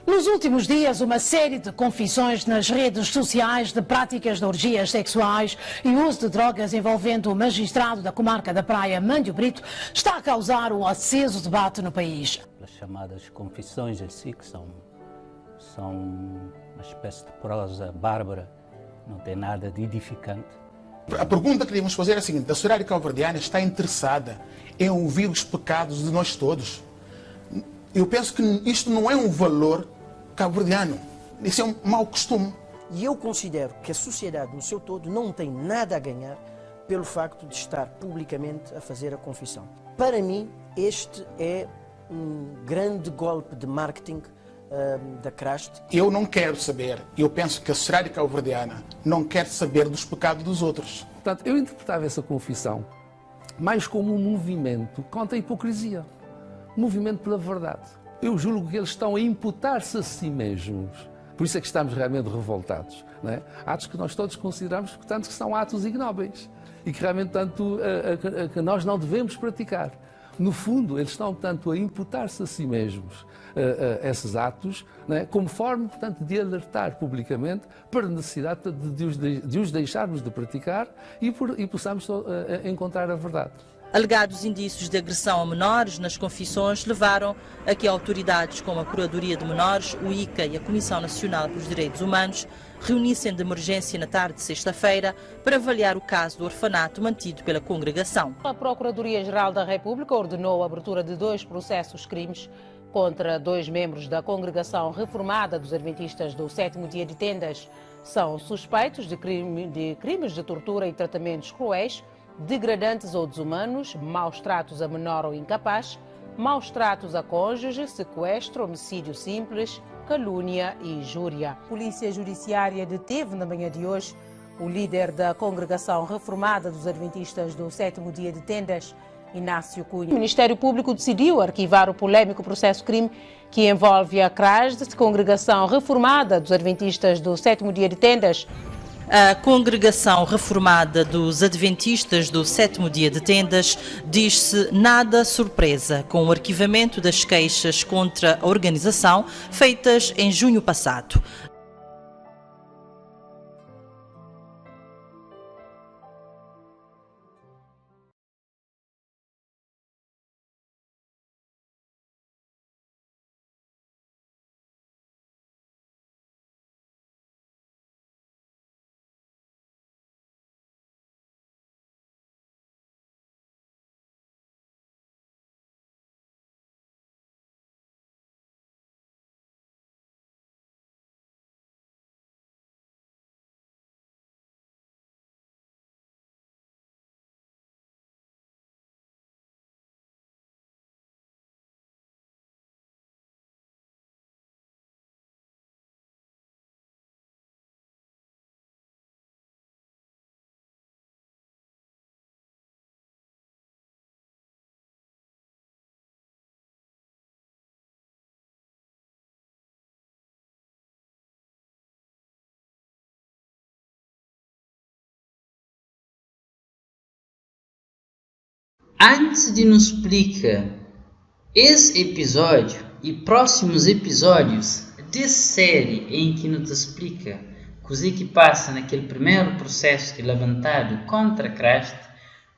Nos últimos dias, uma série de confissões nas redes sociais de práticas de orgias sexuais e uso de drogas envolvendo o magistrado da comarca da Praia, Mândio Brito, está a causar um aceso debate no país. As chamadas confissões em si, que são uma espécie de prosa bárbara, não tem nada de edificante. A pergunta que queríamos fazer é a seguinte: a sociedade cabo-verdiana está interessada em ouvir os pecados de nós todos? Eu penso que isto não é um valor cabo-verdiano, isso é um mau costume. E eu considero que a sociedade no seu todo não tem nada a ganhar pelo facto de estar publicamente a fazer a confissão. Para mim, este é um grande golpe de marketing da Crast. Eu não quero saber, eu penso que a sociedade cabo-verdiana não quer saber dos pecados dos outros. Portanto, eu interpretava essa confissão mais como um movimento contra a hipocrisia, um movimento pela verdade. Eu julgo que eles estão a imputar-se a si mesmos. Por isso é que estamos realmente revoltados, não é? Atos que nós todos consideramos, portanto, que são atos ignóbeis e que realmente, tanto, que nós não devemos praticar. No fundo, eles estão, portanto, a imputar-se a si mesmos esses atos, não é? Como forma, portanto, de alertar publicamente para a necessidade de os deixarmos de praticar e possamos encontrar a verdade. Alegados indícios de agressão a menores nas confissões levaram a que autoridades como a Procuradoria de Menores, o ICA e a Comissão Nacional pelos Direitos Humanos reunissem de emergência na tarde de sexta-feira para avaliar o caso do orfanato mantido pela congregação. A Procuradoria-Geral da República ordenou a abertura de 2 processos crimes contra 2 membros da Congregação Reformada dos Adventistas do 7º Dia de Tendas. São suspeitos de crimes de tortura e tratamentos cruéis, degradantes ou desumanos, maus tratos a menor ou incapaz, maus tratos a cônjuge, sequestro, homicídio simples, calúnia e injúria. A Polícia Judiciária deteve na manhã de hoje o líder da Congregação Reformada dos Adventistas do 7º Dia de Tendas, Inácio Cunha. O Ministério Público decidiu arquivar o polêmico processo-crime que envolve a CRASD, Congregação Reformada dos Adventistas do 7º Dia de Tendas. A Congregação Reformada dos Adventistas do 7º Dia de Tendas diz-se nada surpresa com o arquivamento das queixas contra a organização feitas em junho passado. Antes de nos explicar esse episódio e próximos episódios de série em que nos explica o que passa naquele primeiro processo que é levantado contra a Crast,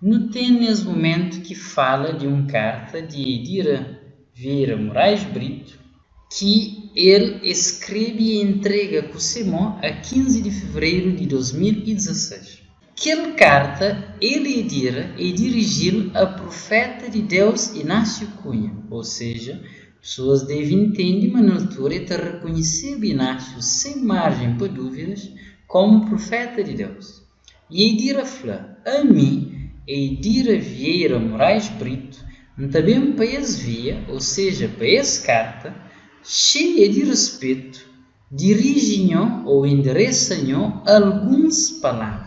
não tem nesse momento que fala de uma carta de Edira Vieira Moraes Brito que ele escreve e entrega com Simão a 15 de fevereiro de 2016. Aquela carta ele é dirigida a profeta de Deus Inácio Cunha, ou seja, pessoas devem entender, mas na altura ele reconheceu Inácio sem margem para dúvidas como profeta de Deus. E Edira fala, a mim, Edira Vieira Moraes Brito, também para esse via, ou seja, para essa carta, cheia de respeito, dirigem ou endereçam algumas palavras.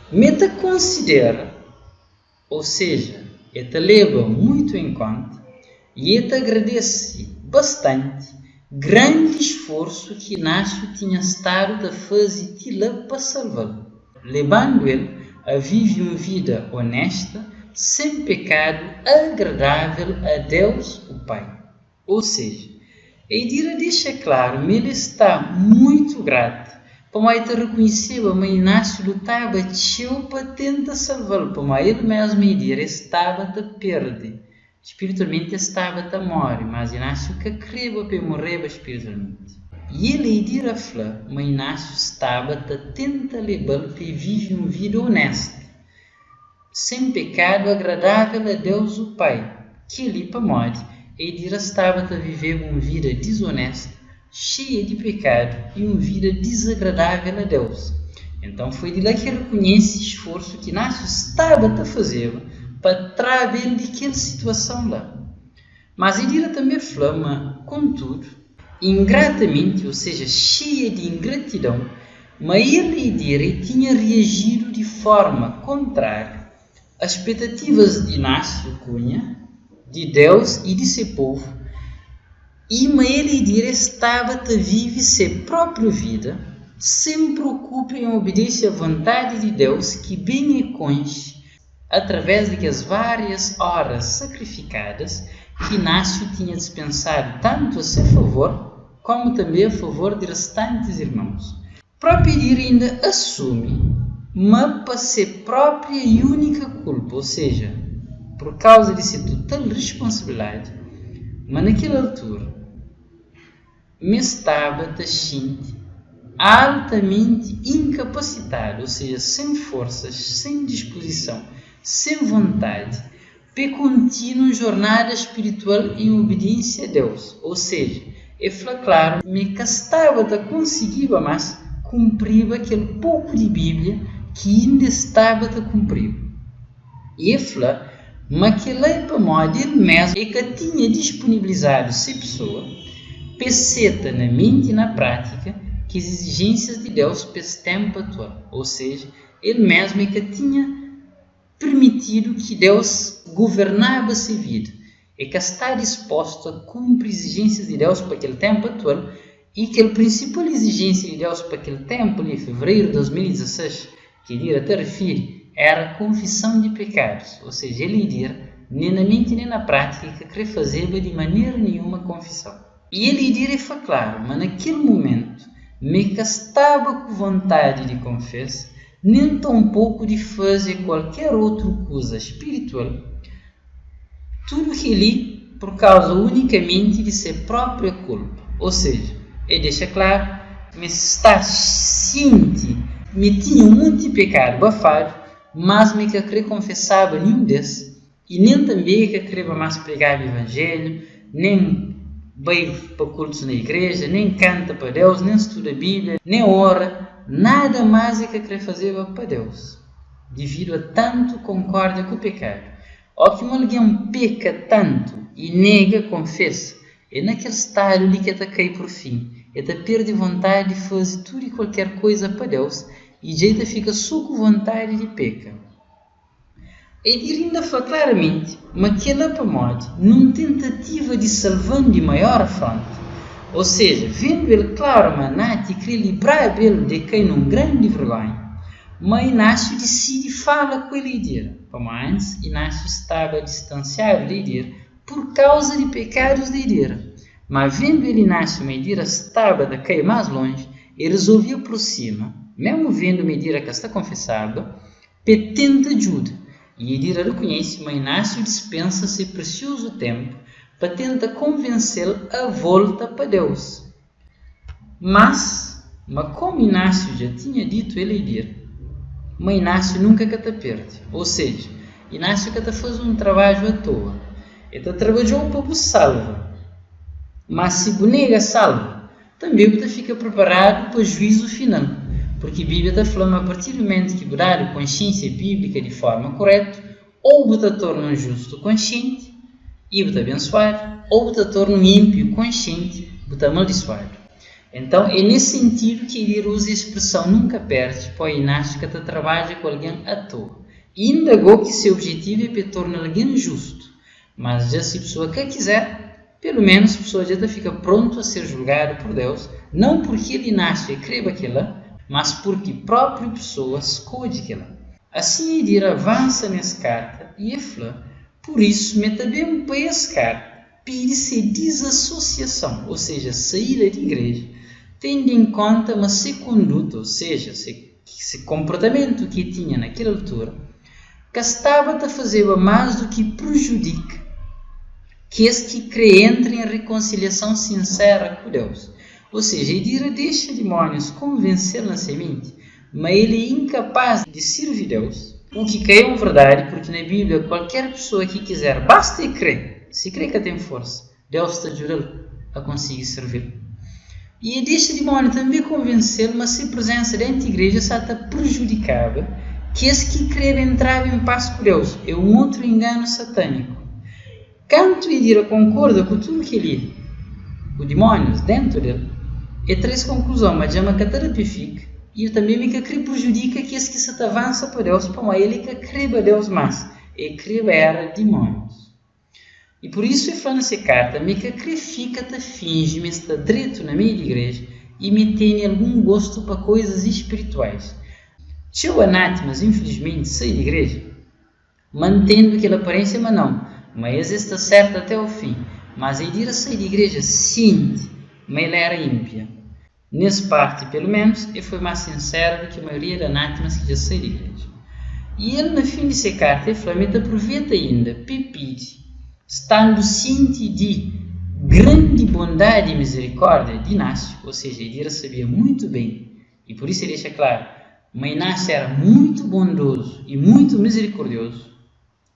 Meta considera, ou seja, ela leva muito em conta e ela agradece bastante grande esforço que Inácio tinha estado a fazer para salvá-lo, levando ele a viver uma vida honesta, sem pecado, agradável a Deus o Pai. Ou seja, E Dira deixa claro, mas ele está muito grato. Para mais reconhecer, mas Inácio lutava para tentar salvá-lo. Para ele mesmo Dira estava a perder. Espiritualmente estava a morrer, mas Inácio que creva para morrer espiritualmente. E ele Dira fala, mas Inácio estava a tentar levá-lo para viver uma vida honesta, sem pecado, agradável a Deus o Pai, que ele para morrer. E Dira estava a viver uma vida desonesta, cheia de pecado e uma vida desagradável a Deus. Então foi de lá que reconhece o esforço que Inácio estava a fazer para trazer ele daquela situação lá. Mas Dira também flama, contudo, ingratamente, ou seja, cheia de ingratidão, mas ele Dira tinha reagido de forma contrária às expectativas de Inácio Cunha, de Deus e de seu povo, e ele Dira estava a viver sua própria vida, sem preocupar em obedecer à vontade de Deus, que bem é conche, através das várias horas sacrificadas que Inácio tinha dispensado tanto a seu favor, como também a favor de restantes irmãos. Próprio Dira ainda assume, mas para sua própria e única culpa, ou seja, por causa de sua total responsabilidade, mas naquela altura, me estava altamente incapacitado, ou seja, sem forças, sem disposição, sem vontade, para continuar jornada espiritual em obediência a Deus. Ou seja, é claro, me estava a conseguir, mas cumprir aquele pouco de Bíblia que ainda estava a cumprir. E mas que lei para modo ele mesmo é que tinha disponibilizado essa pessoa, peseta na mente e na prática, que as exigências de Deus para esse tempo atual. Ou seja, ele mesmo é que tinha permitido que Deus governava essa vida, é que está disposto a cumprir exigências de Deus para aquele tempo atual, e que a principal exigência de Deus para aquele tempo, em fevereiro de 2016, que Dira te refere, era a confissão de pecados, ou seja, ele Dira, nem na mente nem na prática, que queria fazer de maneira nenhuma confissão. E ele Dira foi claro, mas naquele momento, me que estava com vontade de confessar, nem tão pouco de fazer qualquer outra coisa espiritual, tudo que ele, por causa unicamente de sua própria culpa. Ou seja, ele deixa claro, me está ciente, me tinha um monte de pecado bafado, mas me que queria confessava nenhum desses, e nem também que queria mais pregar o Evangelho, nem vai para cultos na igreja, nem canta para Deus, nem estuda a Bíblia, nem ora, nada mais é que queria fazer para Deus, devido a tanto concórdia com o pecado. Ou que alguém peca tanto e nega, confessa, é naquele estado ali que está a cair por fim, é está a perder vontade de fazer tudo e qualquer coisa para Deus, e já fica só com vontade de pecar. E Dira ainda fala claramente, mas que ela para modo, numa tentativa de salvar de maior afronta, ou seja, vendo ele claro, manate, queria livrar ele de cair num grande vergonha, mas Inácio decide falar com ele Dira. Para antes, Inácio estava distanciado de Dira por causa de pecados de Dira, mas vendo ele Inácio, Dira estava a cair mais longe, ele resolveu por cima, mesmo vendo Dira que está confessado, petenta ajuda. E Dira reconhece, mas Inácio dispensa seu precioso tempo para tentar convencê-lo a volta para Deus. Mas como Inácio já tinha dito ele Dira, mas Inácio nunca que te perde. Ou seja, Inácio que te faz um trabalho à toa. Ele trabalhou para você salva. Mas se bonega salva, também você fica preparado para o juízo final. Porque a Bíblia está falando, a partir do momento que você a consciência bíblica de forma correta, ou você torna um justo consciente e você abençoado, ou você torna um ímpio consciente e você amaldiçoado. Então, é nesse sentido que ele usa a expressão nunca perde, pois Inácio que trabalha com alguém à toa. E indagou que seu objetivo é para tornar alguém justo. Mas já se a pessoa que quiser, pelo menos a pessoa já fica pronto a ser julgado por Deus, não porque ele nasce e crê aquilo, mas porque a própria pessoa escolhe aquilo. Assim, ele avança nessa carta e fala, por isso, me também para essa carta, pede-se desassociação, ou seja, saída de igreja, tendo em conta uma se conduta, ou seja, esse comportamento que tinha naquela altura, que estava a fazer mais do que prejudica, que esse que crê entre em reconciliação sincera com Deus. Ou seja, ele deixa demônios convencer na semente, mas ele é incapaz de servir Deus. O que é uma verdade, porque na Bíblia qualquer pessoa que quiser, basta crer. Se crê que tem força, Deus te ajuda a conseguir servir. E ele deixa demônio também convencer, mas se a presença dentro da igreja está prejudicava, que esse que crê entrava em paz com Deus. É um outro engano satânico. Quando ele concorda com tudo que ele o demônio dentro dele, e traz conclusão, mas já me catarapifica, e também me que prejudica que esse que se avança para Deus, para ele que crê a Deus mais, e crê era demônios. E por isso, falando nessa carta, me que crê fica, te finge, me está direito na meia igreja, e me tem algum gosto para coisas espirituais. Teu anátemas, infelizmente, sai da igreja, mantendo aquela aparência, mas não. Mas está certo até o fim. Mas ele irá sair da igreja, sim, mas ele era ímpia. Nessa parte, pelo menos, ele foi mais sincero do que a maioria das anátemas que já saiu da igreja. E ele, no fim dessa carta, ele falou, aproveita ainda, pepite, estando ciente de grande bondade e misericórdia de Inácio, ou seja, ele irá sabia muito bem, e por isso ele deixa claro, mas Inácio era muito bondoso e muito misericordioso,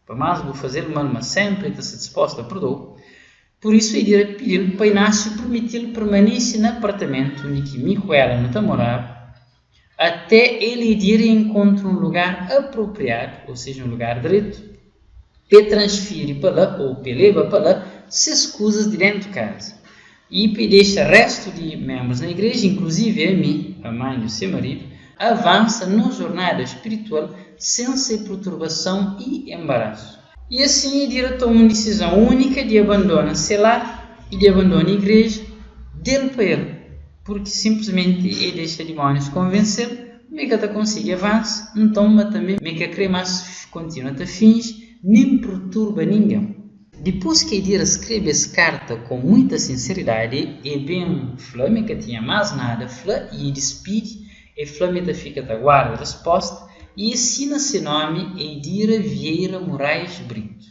para mais vou fazer mal, mas sempre está disposto a perdoar. Por isso ele irá pedir para Inácio permitir permanência no apartamento onde que Micaela não morava, até ele ir encontrar um lugar apropriado, ou seja, um lugar direito, para transferir para lá, ou para levar para lá, se coisas de dentro de casa. E para deixar o resto de membros na igreja, inclusive a mim, a mãe do seu marido, avança na jornada espiritual sem perturbação e embaraço. E assim ele toma uma decisão única de abandonar seu lar e de abandonar a igreja dele para ele, porque simplesmente ele deixa demônios convencer, mas que consegue avançar, então mas também mas que crê mais continua a finge, nem perturba ninguém. Depois que ele escreve essa carta com muita sinceridade, e bem Flamengo que tinha mais nada, e despede, e Flamengo fica a guarda a resposta, e ensina seu nome Edira Vieira Moraes Brito.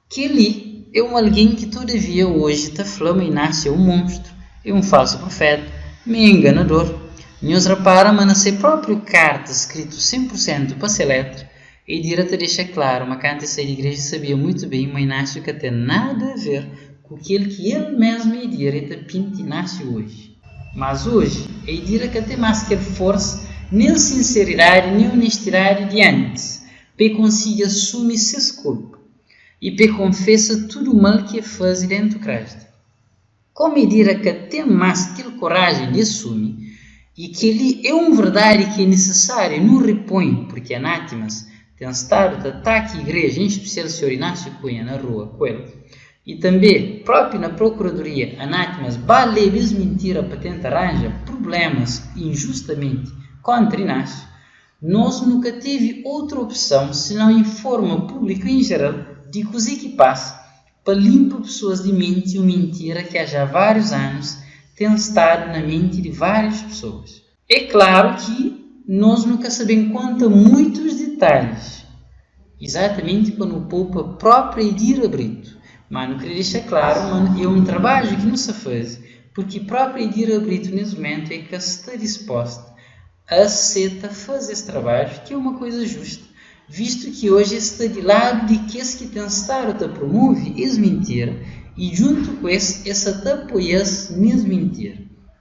Que ele é alguém que todavia hoje está falando e nasce um monstro, é um falso profeta, meio enganador. Nos repara, mas na sua própria carta, escrito 100% para ser letra, Edira te deixa claro, mas que antes da igreja sabia muito bem, mas Inácio que tem nada a ver com aquilo que ele mesmo Edira está pinta Inácio hoje. Mas hoje, Edira que tem mais que força, nem sinceridade, nem honestidade de antes, para conseguir assumir suas culpas e para confessar tudo o mal que faz dentro do Cristo. Como Edira que tem mais que coragem de assumir e que ele é uma verdade que é necessária, não repõe, porque anátemas tem estado de ataque à igreja, em especial o Sr. Inácio Cunha na rua com ele, e também próprio na procuradoria, anátemas baleves mentira para tentar arranjar problemas injustamente contra Inácio, nós nunca teve outra opção senão em forma pública em geral de coisa que passa para limpar pessoas de mente uma mentira que há já vários anos tem estado na mente de várias pessoas. É claro que nós nunca sabemos quanto a muitos detalhes, exatamente quando o Papa próprio Edira Brito, mas não queria deixar claro, mas é um trabalho que não se faz, porque próprio Edira Brito nesse momento é que está disposta aceita fazer esse trabalho, que é uma coisa justa, visto que hoje está de lado de que esse que tem estado a promove essa mentira, e junto com esse te apoia nessa mentira.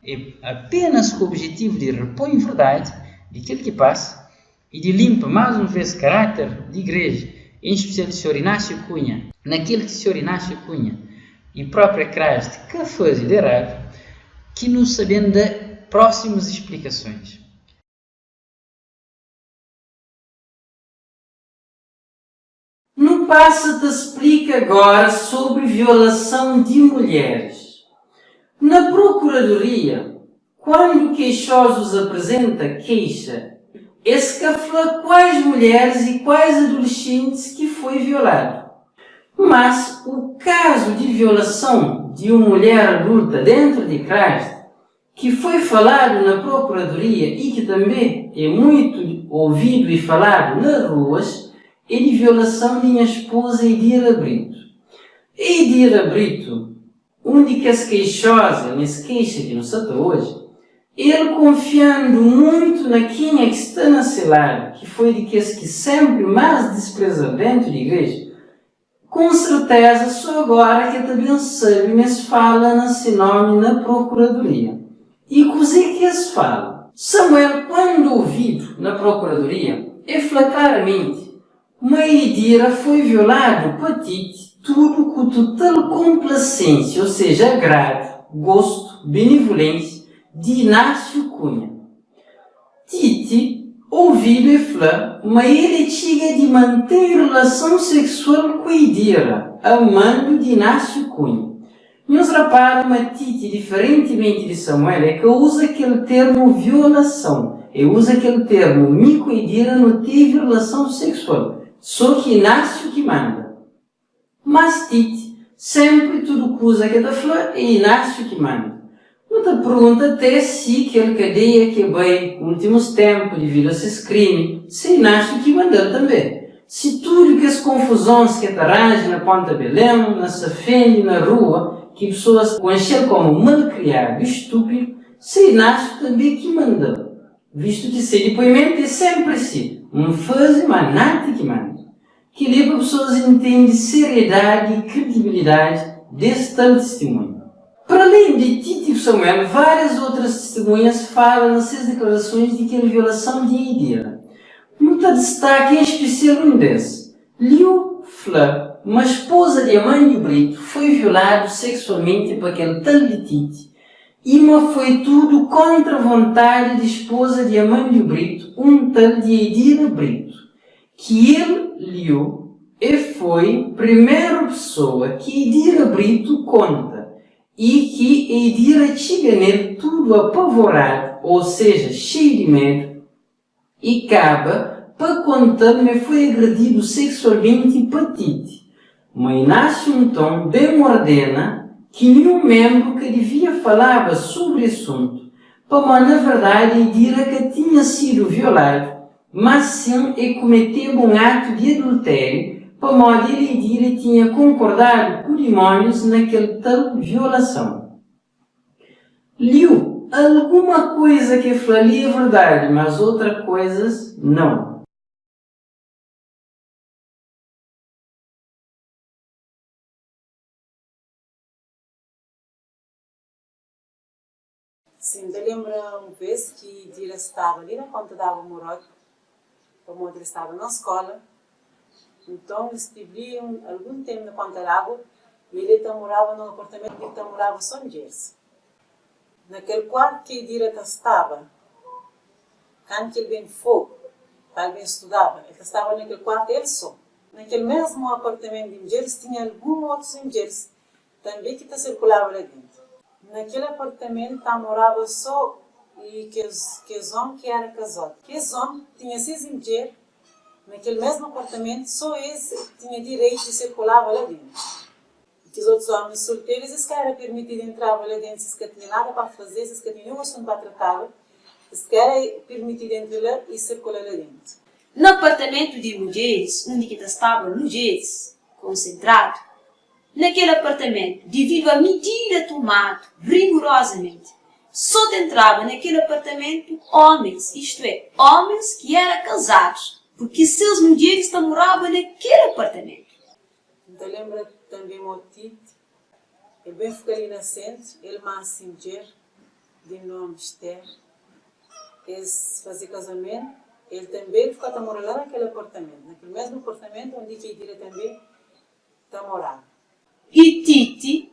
É apenas com o objetivo de repor a verdade de aquilo que passa e de limpar mais uma vez o caráter de igreja, em especial do Sr. Inácio Cunha, naquilo que o Sr. Inácio Cunha e própria Cristo que faz de errado, que não sabendo de próximas explicações. No passo te explica agora sobre violação de mulheres. Na Procuradoria, quando o queixoso apresenta queixa, esse que fala quais mulheres e quais adolescentes que foi violado. Mas o caso de violação de uma mulher adulta dentro de casa, que foi falado na Procuradoria e que também é muito ouvido e falado nas ruas, é de violação de minha esposa Edira Brito. Edira Brito, onde que se queixosa, nesse queixa que não está hoje, ele confiando muito naquilo que está na celada, que foi de que sempre mais desprezado dentro da igreja, com certeza só agora que também sabe, mas fala nesse nome na Procuradoria. E coisa que se fala? Samuel, quando ouvido na Procuradoria, fala claramente, uma Edira foi violado por Tite, tudo com total complacência, ou seja, agrado, gosto, benevolência, de Inácio Cunha. Tite, ouvido e fala, mas ele tinha de manter relação sexual com a Edira, amando de Inácio Cunha. Nos reparam, mas Tite, diferentemente de Samuel, é que usa aquele termo violação, e usa aquele termo mico e Edira não teve relação sexual, só que Inácio que manda. Mas Tite, sempre tudo que usa que da flor é Inácio que manda. Não te pergunta até se aquele cadeia que bem, últimos tempos, devido a esses crimes, se Inácio que mandou também. Se tudo que as confusões que te arranja na Ponta Belém, na Safende, na rua, que pessoas conhecem como malcriado e estúpido, se Inácio também que mandou. Visto que esse depoimento é sempre assim, não faz mas nada que manda. Que leva pessoas entendem seriedade e credibilidade desse tal testemunho. Para além de Tite e Samuel, várias outras testemunhas falam nessas declarações de que a violação de Edira. Muita destaque em especial um desses. Liu Flá, uma esposa de Amândio Brito, foi violada sexualmente por aquele tal de Tite. E foi tudo contra a vontade de esposa de Amândio Brito, um tal de Edira Brito. Que ele, Liu, foi a primeira pessoa que Edira Brito conta. E que Edira chega nele tudo apavorado, ou seja, cheio de medo, e acaba para contar-me foi agredido sexualmente por Tite. Mas Inácio então bem ordena que nenhum membro que devia falava sobre o assunto, mas na verdade Edira que tinha sido violado, mas sim cometeu um ato de adultério, para modo ele tinha concordado com demônios naquela tal violação. Liu, alguma coisa que falia é verdade, mas outras coisas não. Sim, eu lembro uma vez que Edira estava ali na ponta da água Morote, como ele estava na escola. Então, eles viviam algum tempo na ponta da água e ele morava num apartamento que morava só mulheres. Naquele quarto que Edira estava, quando ele vem fogo, para ele estudava, ele estava naquele quarto ele só. Naquele mesmo apartamento de mulheres, tinha alguns outros mulheres também que circulavam lá dentro. Naquele apartamento morava só e que os homens que eram casados. Que os homens tinham 6 mulheres. Naquele mesmo apartamento, só esse tinha direito de circular lá dentro. E que os outros homens solteiros, esses que era permitido entrar lá dentro, esses que tinham nada para fazer, esses que tinham nenhum assunto para tratar, esses que era permitido entrar lá e circular lá dentro. No apartamento de mulheres, onde que estavam mulheres concentradas, naquele apartamento, devido à medida tomada rigorosamente, só entravam naquele apartamento homens, isto é, homens que eram casados, porque seus mulheres moravam naquele apartamento. Então lembra também o Tite, ele bem ficou ali na centro, ele mais mulher, de nome Esther, eles faziam casamento, ele também ficou a morar lá naquele apartamento, naquele mesmo apartamento onde que Edira também morava. E Tite,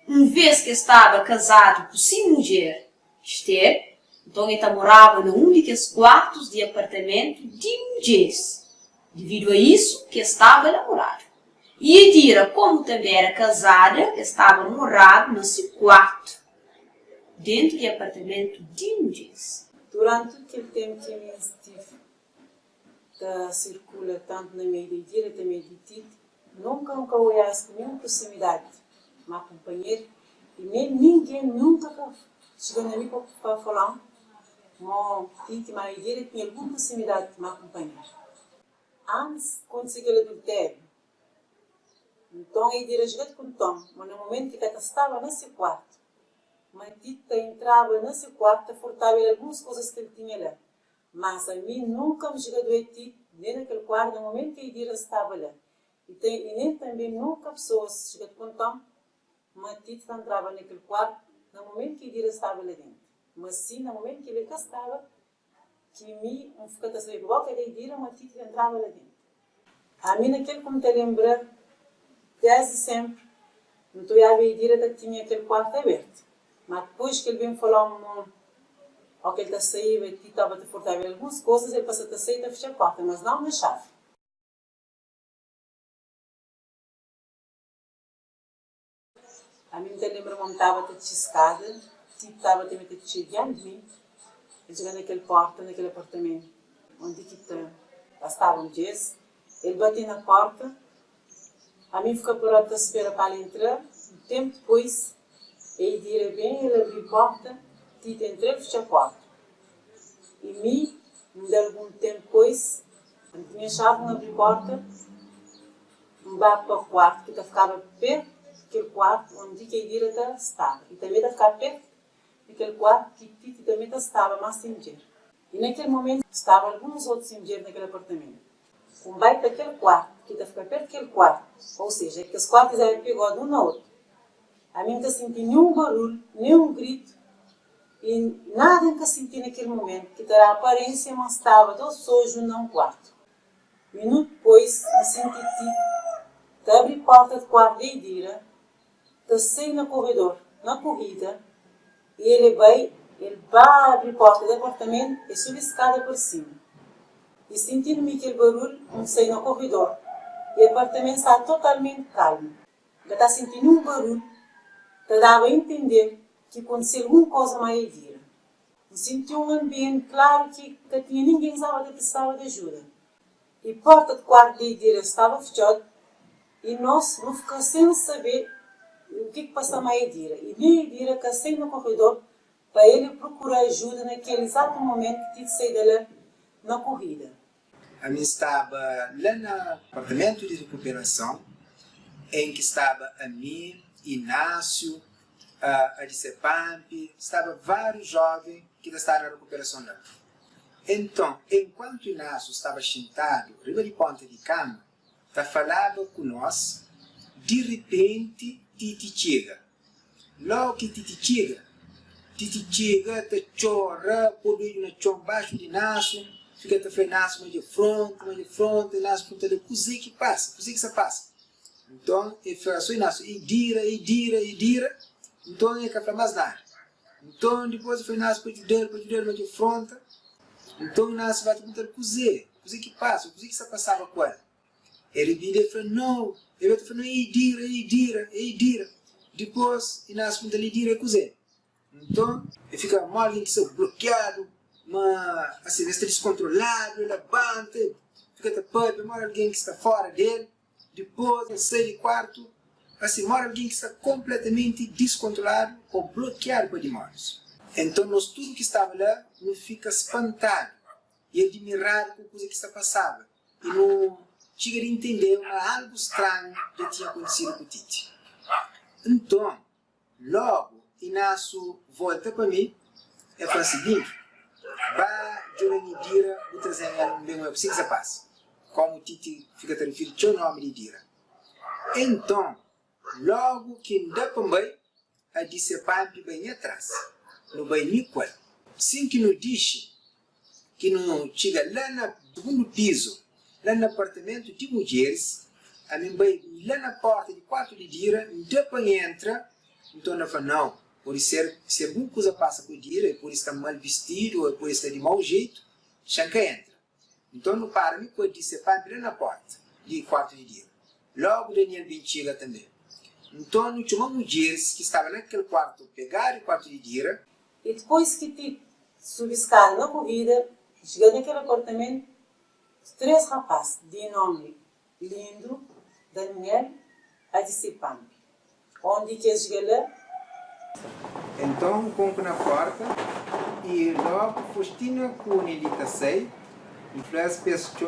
uma vez que estava casado com sua mulher, Esther, então ele morava num daqueles quartos de apartamento de mulheres. Devido a isso, que estava namorado. E Edira, como também era casada, estava morado nesse quarto, dentro de apartamento de mulheres. Durante aquele tempo que eu estive, circula tanto na meio de Edira, também de Tite, nunca olhasse com nenhuma proximidade, uma companheira, e nem ninguém nunca chegou a mim para falar, mas tinha tinha alguma proximidade de uma companheira. Antes, quando se aquele adultério, então ele diria jogar com Tom, mas no momento que ela estava nesse quarto, mas Tita entrava nesse quarto, furtava algumas coisas que ele tinha lá. Mas a mim nunca me chegou a ti dentro daquele quarto no momento que ele estava lá. E nem também nunca pessoas chegaram com Tom, mas Tita entrava naquele quarto no momento que ele estava lá dentro. Mas sim, no momento que ele cá estava, que me ficava a saber boca de Idira, mas Tita entrava lá dentro. A mim naquele como te lembra, desde sempre, não estou a ver Idira que tinha aquele quarto aberto. Mas depois que ele veio falar ou que ele está saindo e estava a furtar algumas coisas, ele passou a sair e a fechar a porta, mas não na chave. A mim me lembra que estava a escada, estava a chegar de mim, ele chegou naquele porta, naquele apartamento, onde estava um dia, ele bateu na porta, a mim ficou por outra espera para ele entrar, um tempo depois, ele dira bem, ele abriu a porta, Tita entrou e fechou a porta. E me deu algum tempo depois, quando tinha chave, não abriu a porta, me bate para o quarto, que ficava perto daquele quarto onde ele dira estava. E também ficava perto daquele quarto que Tita também estava, mas sem mulher. E naquele momento, estavam alguns outros mulheres naquele apartamento. Um baita daquele quarto, que ficava perto daquele quarto, ou seja, que os quartos eram pegados um no outro. A mim não senti nenhum barulho, nenhum grito, e nada que senti naquele momento, que terá a aparência, mas estava todo sojo num quarto. Minuto depois, me senti que abri a porta do quarto de Idira, saí no corredor, na corrida, e ele vai abrir a porta do apartamento e subi a escada por cima. E sentindo-me aquele barulho, me saí no corredor, e o apartamento está totalmente calmo. Não está sentindo nenhum barulho, dava a entender que aconteceu alguma coisa mais Idira. Eu senti um ambiente claro que tinha ninguém que precisava de ajuda. E a porta do quarto de Idira estava fechada e nós não ficamos sem saber o que passava mais Idira. E nem Idira que saiu no corredor para ele procurar ajuda naquele exato momento que tive saído dela na corrida. A mim estava lá no apartamento de recuperação, em que estava a mim, Inácio, a Dicepamp, estavam vários jovens que estavam na recuperação lá. Então, enquanto Inácio estava sentado, riba de ponta de cama, falava com nós, de repente, Titi chega. Logo que Titi chega, chora, por meio na chão baixo de Inácio, fica a fazer Inácio mais de frente, Inácio pergunta, o que se passa? O que se passa? Então, ele fala assim, Inácio, Idira. Então, ele não fala mais nada. Então, depois ele fala, Inácio, para ajudar, mais de frente. Então, Inácio vai perguntar, o que passa? O que se passava com ele? Ele fala, não. Ele vai falar, Idira. Depois, Inácio pergunta, Idira, o que? Então, ele fica mal, alguém que está bloqueado, mas, assim, ele está descontrolado, ele abanta, fica tapado, mora alguém que está fora dele. Depois, ele sai do quarto, assim, mora alguém que está completamente descontrolado ou bloqueado por demônios. Então, nós tudo que estava lá, não fica espantado e admirado com a coisa que está passando. E não chega a entender, mas algo estranho já tinha acontecido com o Titi. Então, logo, Inácio volta para mim e fala o seguinte, vai, eu me dira, vou trazer ela bem, o que se passa. Como o Titi fica a referir ao nome de Dira. Então, logo que dá para mim, a Dicepamp bem atrás, no bem qual. Sim que nos diz que não chega lá no segundo piso, lá no apartamento de mulheres, a mim vai lá na porta de quarto de Dira, dá para entrar, então ela fala, não, por ser se alguma coisa passa com Dira, por estar mal vestido, ou por estar de mau jeito, Xanca entra. Então, no para-me, pode dizer, para abrir na porta de quarto de Dira. Logo, Daniel bem chega também. Então, não tinha uma mulher que estava naquele quarto, pegaram o quarto de Dira. E depois que te subi escada na corrida, chegando naquele apartamento, 3 rapazes de nome lindo, Daniel a discipando. Onde que eles lá? Então, compro na porta e logo Faustina com Nelita sei e faz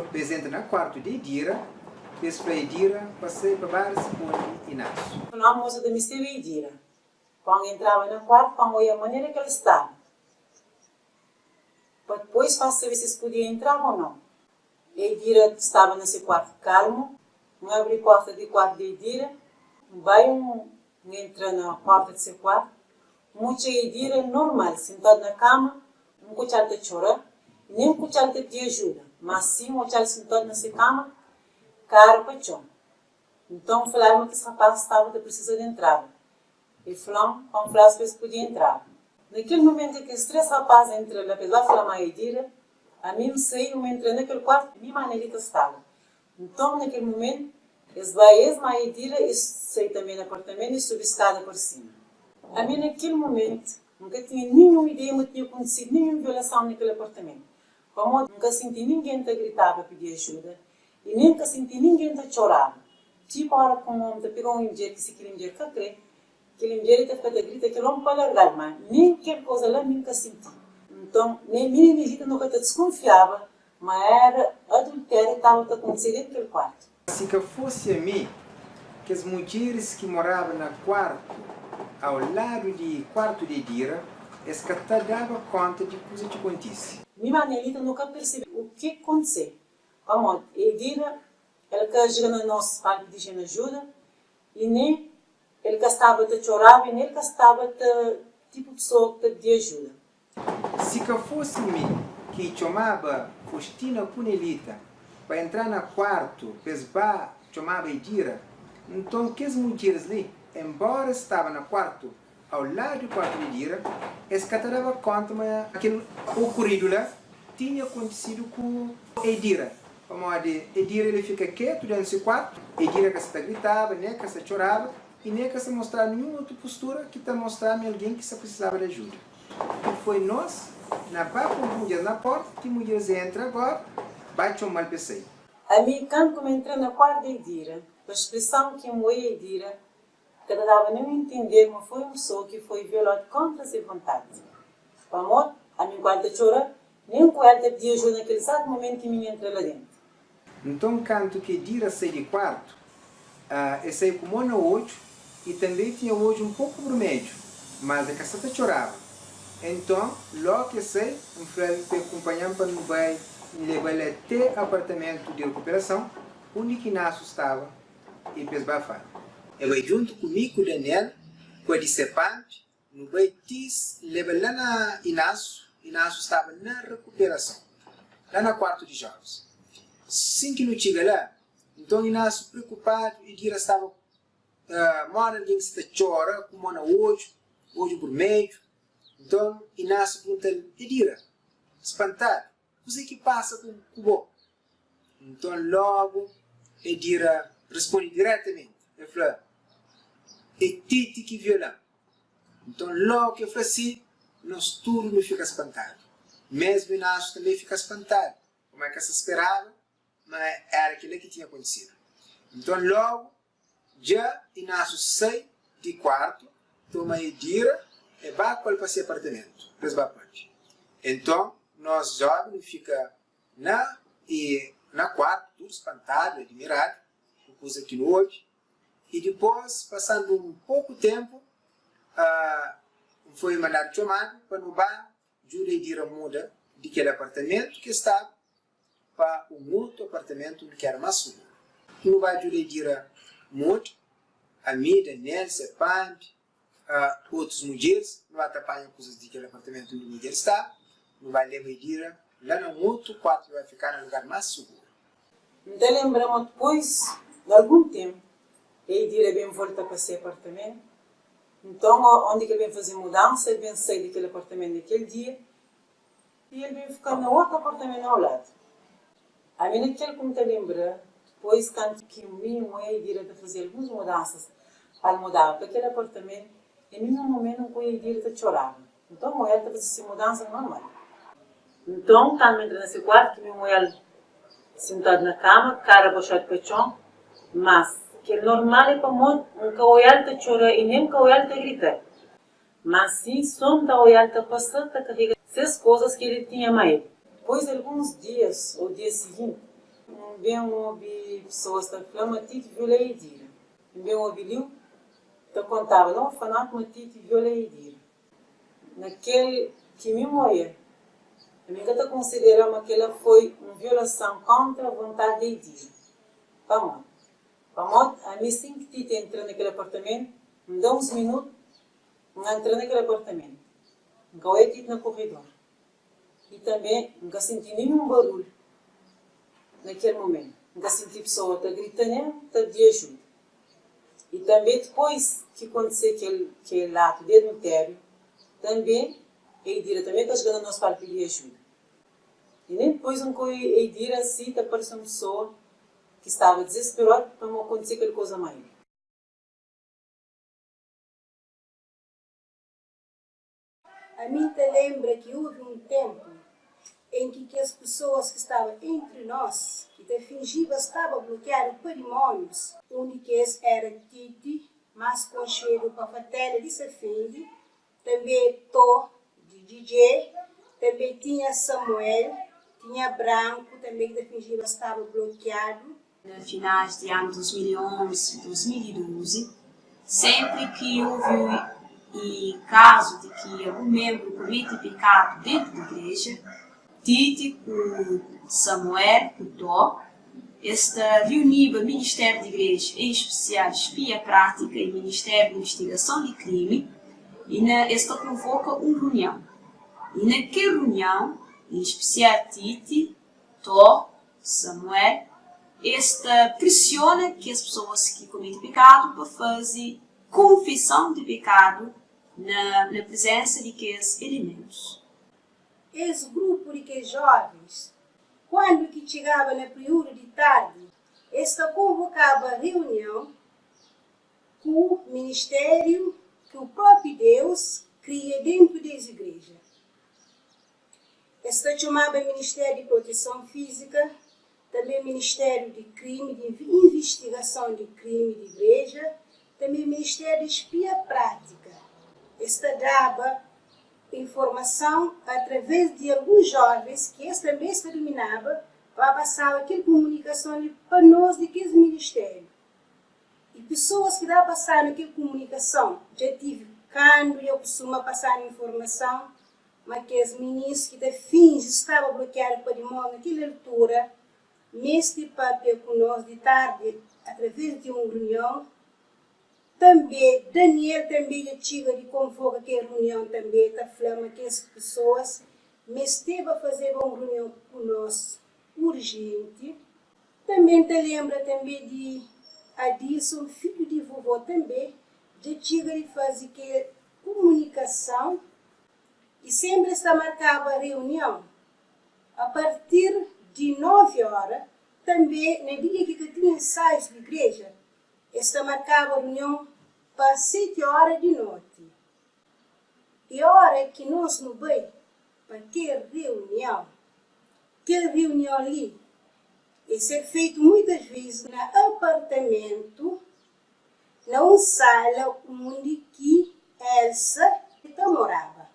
presente na quarto de Edira, fez para Edira, passei para vários pontos e nasce. A moça da mistério Edira. Quando entrava no quarto, quando ia a maneira que ela estava. Para depois fazer se podia entrar ou não. Edira estava nesse quarto calmo, não abre a porta do quarto de Edira, vai entra na porta desse quarto, muita Edira normal, sentado na cama, não cuidar de chorar, nem cuidar de pedir ajuda, mas sim cuidar sentado nessa cama, cara para chão. Então falaram que esse rapaz estava precisando de entrar. E falaram, quando falaram que podia entrar. Naquele momento que os três rapazes entram lá, lá falaram a Edira, a mim sei, eu entrei naquele quarto, minha manelita estava. Então, naquele momento, eles vão a Edira e sei também no apartamento e subi escada por cima. A mim, naquele momento, nunca tinha nenhuma ideia, não tinha acontecido nenhuma violação naquele apartamento. Como nunca senti ninguém que gritava para pedir ajuda e nunca senti ninguém que chorava. Tipo, a hora que um homem pegou um mulher que se queria mulher que crê, aquele mulher está ficando a gritar que não pode largar, mas nem aquela coisa lá nunca senti. Então, nem minha visita nunca desconfiava, mas era adultério que estava acontecendo naquele quarto. Se que fosse a mim, que as mulheres que moravam no quarto, ao lado do quarto de Edira, eles que davam conta de coisas que aconteciam. Minha manelita nunca percebeu o que aconteceu. Como Edira, ela que chegou no nosso parque de gente ajuda, e nem ele que estava a chorar, e nem ele que estava tipo de pessoa de ajuda. Se que fosse mim, que chamava Faustina Punelita, para entrar no quarto, pesbar, chamava Edira, então que as mulheres ali, embora estavam no quarto, ao lado do quarto de Edira, eles que davam conta, mas aquele ocorrido lá tinha acontecido com Edira. Como a de Edira, ele fica quieto dentro desse quarto, Edira que se gritava, nem que se chorava, e nem que se mostrava nenhuma outra postura que está mostrando alguém que se precisava de ajuda. E foi nós, na barra com mulheres na porta, que mulheres entram agora, bate um mal pensei. A mim, quando eu entrei na quarto de Edira, a expressão que eu Edira, que eu dava nem entender, mas foi uma pessoa que foi violada contra a sua vontade. O amor, a mim quando chora, nem com ela pedir ajuda naquele exato momento que eu entrei lá dentro. Então, quando que Edira saiu do quarto, ele saiu com mão no olho e também tinha o olho um pouco vermelho, mas a caçata chorava. Então, logo que sei, um filho que acompanhava para não vai levar ele até o apartamento de recuperação, onde que Inácio estava e fez bafar. Eu vai junto comigo, o Daniel, com a discipante, no vai levar lá na Inácio estava na recuperação, lá no quarto de jovens. Assim que não chega lá, então Inácio preocupado, e Edira estava, mora alguém que está chorando, com mão no olho vermelho. Então, Inácio pergunta a Edira, espantado, o que passa com o bom? Então, logo, Edira responde diretamente. Ele falou, é Titi que viola. Então, logo que eu falei assim, nós todos ficamos espantados. Mesmo Inácio também fica espantado. Como é que se esperava, mas era aquilo que tinha acontecido. Então, logo, já Inácio sai de quarto, toma Edira, e vai para o apartamento, então, nós jovens ficamos na quarto, tudo espantado, admirado, por coisa que não houve. E depois, passando um pouco tempo, foi mandado chamado para no bar, Júlia Edira muda daquele apartamento que estava para um outro apartamento que era mais seguro. No bar, Júlia Edira muda, a mim, Daniel, Serpante, outras mulheres, não atrapalham coisas daquele apartamento onde a mulher está, não vai levar Edira lá no outro quarto, vai ficar no lugar mais seguro. Então lembramos depois de algum tempo, Edira vem voltar para esse apartamento, então onde ele vem fazer mudança, ele vem sair daquele apartamento naquele dia, e ele vem ficar no outro apartamento ao lado. A mim naquele como te lembra, depois quando que o menino Edira de fazer algumas mudanças, para mudar para aquele apartamento, e no momento que o Edira chorava. Então, a mulher estava fazendo mudança normal. Então, quando eu entrei nesse quarto, que minha mulher sentada na cama, cara abaixada para o chão, mas Que normal é para muito, um cauel te chora e nem cauel te grita. Mas sim, som da oial te passar, te carrega essas coisas que ele tinha mais. Depois de alguns dias, ou dia seguinte, bem ouvi pessoas da flama, tite viola e dira. Bem ouvi liu, te contava, não, fanar com tite viola e dira. Naquele que me morreu, a minha te considerava que ela foi uma violação contra a vontade de dira. Vamos. A mim sempre que entra naquele apartamento, me dá uns minutos, me entra naquele apartamento. Não é no corredor. E também não senti nenhum barulho naquele momento. Não senti pessoa a gritar, a de ajuda. E também depois que aconteceu aquele ato de adultério, também eu diria também que a chegando no nosso pai pedir ajuda. E nem depois eu diria assim, apareceu uma pessoa que estava desesperado para não acontecer aquela coisa maior. A mim te lembra que houve um tempo em que as pessoas que estavam entre nós, que te fingiam estavam bloqueando patrimônios, onde que era Titi, mas com cheiro para fatela de Safindi, também Tó, de DJ, também tinha Samuel, tinha Branco, também que te fingiam estava bloqueado. No finais de ano 2011, 2012, sempre que houve caso de que algum membro comete pecado dentro da igreja, Tite com Samuel, com Tó, esta reuniva o Ministério de Igreja, em especial Espia Prática e Ministério de Investigação de Crime, e esta convoca uma reunião. E naquela reunião, em especial Tite, Tó, Samuel, esta pressiona que as pessoas que cometem pecado para fazer confissão de pecado na presença de aqueles elementos. Esse grupo de jovens, quando que chegava na período de tarde, esta convocava reunião com o ministério que o próprio Deus cria dentro das igrejas. Esta chamava Ministério de Proteção Física, também Ministério de Crime, de Investigação de Crime de Igreja, também Ministério de Espia Prática. Esta dava informação através de alguns jovens que esta também se dominava para passar aquela comunicação para nós daqueles ministérios. E pessoas que dá a passar naquela comunicação, já tive quando eu costumo passar informação, mas que os meninos que de fins estavam bloqueados para demônio naquela altura, neste papel com nós de tarde, através de uma reunião, também, Daniel também já chega de convoca que a reunião também, está falando que as pessoas, mas esteve a fazer uma reunião conosco urgente. Também te lembra também de Adilson, filho de vovô também, já chega de fazer que comunicação e sempre está marcada a reunião. A partir de 9 horas, também, no dia que tinha ensaios de igreja, está marcada a reunião para 7 horas de noite. E a hora que nós não vamos para aquela reunião ali, isso é feito muitas vezes no apartamento, na sala onde que Elsa morava.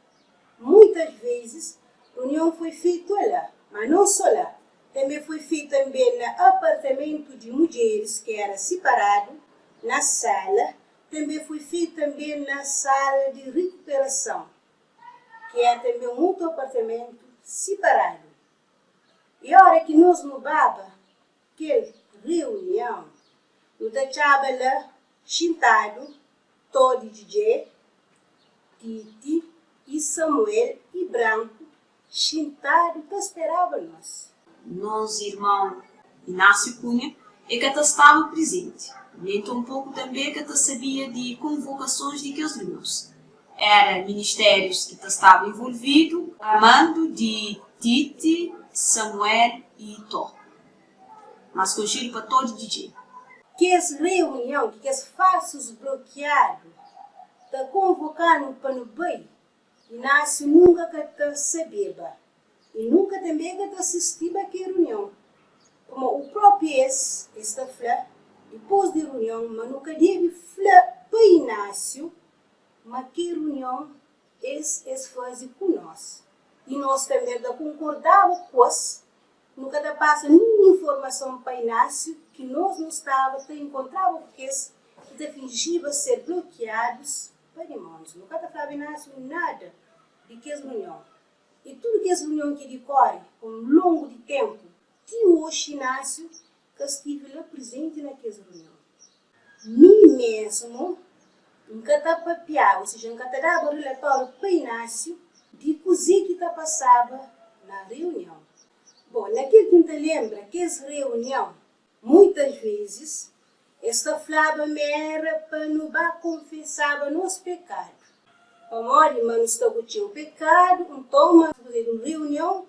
Muitas vezes a reunião foi feita lá, mas não só lá. Também foi feito também no apartamento de mulheres, que era separado, na sala. Também foi feito também na sala de recuperação, que é também um outro apartamento separado. E a hora que nós mudava aquela reunião, nós deixava lá sentado, todo DJ, Titi e Samuel e Branco, sentado que esperava nós. Nosso irmão Inácio Cunha é que estava presente. Nem tão pouco também que sabia de convocações de aqueles irmãos. Eram ministérios que estavam envolvidos, a mando de Titi, Samuel e Tó. Mas conhecido para todo DJ. Que essa reunião, que os falsos bloqueados estão convocando para o bem, Inácio nunca que sabia. E nunca também que assistia àquela reunião. Como o próprio está falando, Depois da reunião, mas nunca deve falar para Inácio, mas que reunião esse faz com nós. E nós também concordávamos com isso, nunca passa nenhuma informação para Inácio que nós não estávamos a encontrar porque eles fingiam ser bloqueados para irmãos. Nunca falava Inácio nada de que essa reunião. E tudo que essa reunião que decorre com um longo de tempo, de hoje Inácio que estive lá presente naquela reunião. Mim mesmo, nunca está papiado, ou seja, nunca está dado relatório para Inácio de coisa que está passava na reunião. Bom, naquilo que a gente lembra, que essa reunião, muitas vezes, esta falava era para não confessar nos pecados. Para não está com o pecado, então, mas fazer uma reunião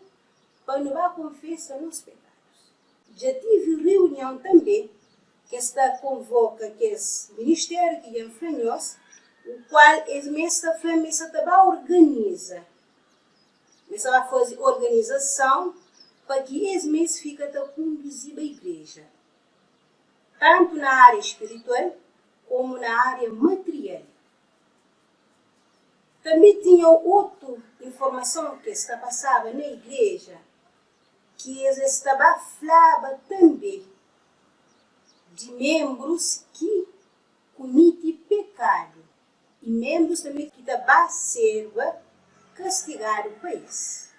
para não confessar nos pecados. Já tive reunião também, que está convoca que esse ministério que é Franhos, o qual esta família também organiza. Mas vai fazer organização para que esse mês fique a conduzir a igreja. Tanto na área espiritual, como na área material. Também tinha outra informação que está passava na igreja, que eles estavam falando também de membros que cometem pecado e membros também que estavam sendo castigados por isso.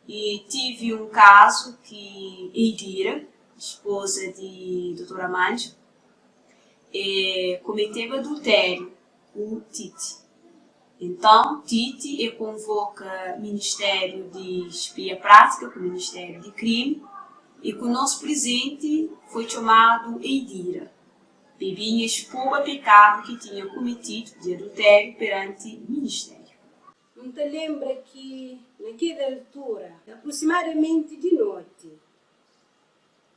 E tive um caso que Eidira, esposa de Dr. Amandio, cometeu adultério com Tite. Então, Tite convoca o Ministério de Espia Prática, com o Ministério de Crime, e com o nosso presente foi chamado Eidira. Bebinha expôs o pecado que tinha cometido de adultério perante o Ministério. Não te lembra que, naquela altura, aproximadamente de noite,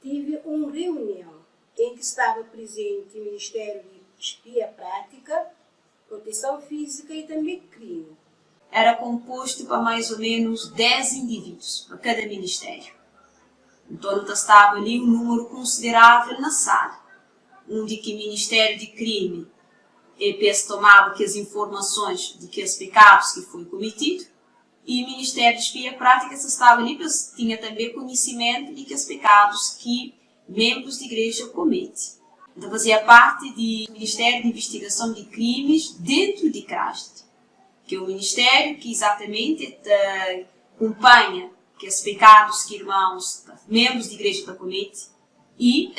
tive uma reunião em que estava presente o Ministério de Espia Prática, Proteção Física e também Crime. Era composto por mais ou menos 10 indivíduos para cada ministério. Então, estava ali um número considerável na sala, onde que o Ministério de Crime tomava as informações de que os pecados que foi cometido, e o Ministério de Espia Prática estava ali, tinha também conhecimento de que os pecados que membros de igreja cometem. Então, fazia parte do Ministério de Investigação de Crimes dentro de CRAST, que é o ministério que exatamente acompanha que os pecados que irmãos, membros de igreja cometem, e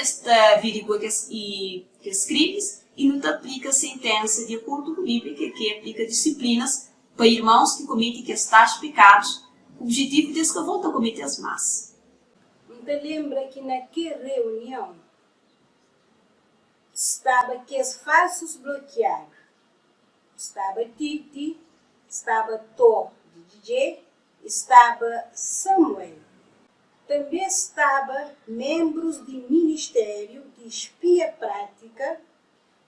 averigua que os crimes e não aplica sentença de acordo com a Bíblia, que aplica disciplinas para irmãos que cometem que tais pecados, o objetivo deles que voltam a cometer as más. Não te lembra que naquela reunião estava que os falsos bloqueados, estava Titi, estava Thor de DJ, estava Samuel. Também estava membros de Ministério de Espia Prática,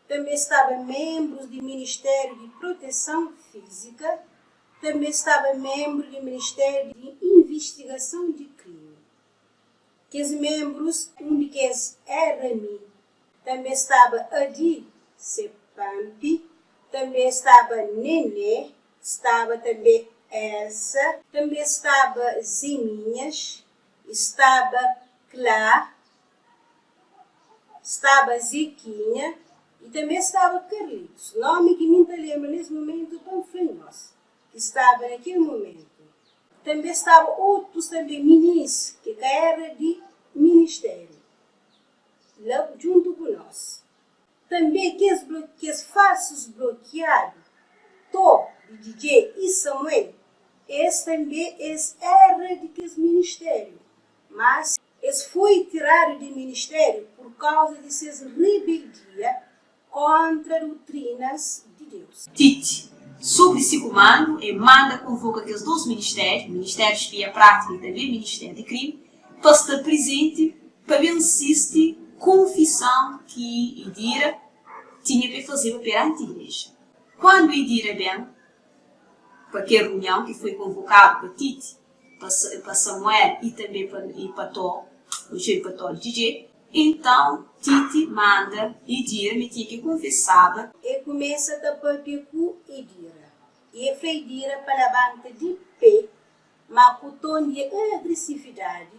também estava membros do Ministério de Proteção Física, também estava membro do Ministério de Investigação de Crime. Que os membros, um deles era mim, também estava Adi Sepampi, também estava Nenê, estava também Elsa, também estava Zeminhas, estava Clá, estava Ziquinha e também estava Carlitos, nome que me lembra nesse momento Panfranhos, que estava naquele momento. Também estavam outros também ministros, que eram de ministério, lá junto com nós. Também que os falsos bloqueados, Tó, de DJ e Samuel, esse também era de que ministério, mas eles foi tirado do ministério por causa de suas rebeldia contra doutrinas de Deus. Tite, sobre esse comando, manda convoca aqueles dois ministérios, o Ministério de Espia Prática e também o Ministério de Crime, para estar presente para vencer confissão que Eidira tinha para fazer perante a igreja. Quando Eidira vem para aquela reunião que foi convocada para Tite, para Samuel e também para Tó, o jeito para Tó DJ. Então, Titi manda Idira, me tinha que confessava. E começa a papir com Idira. E a Idira para levanta de pé, mas com tom de agressividade,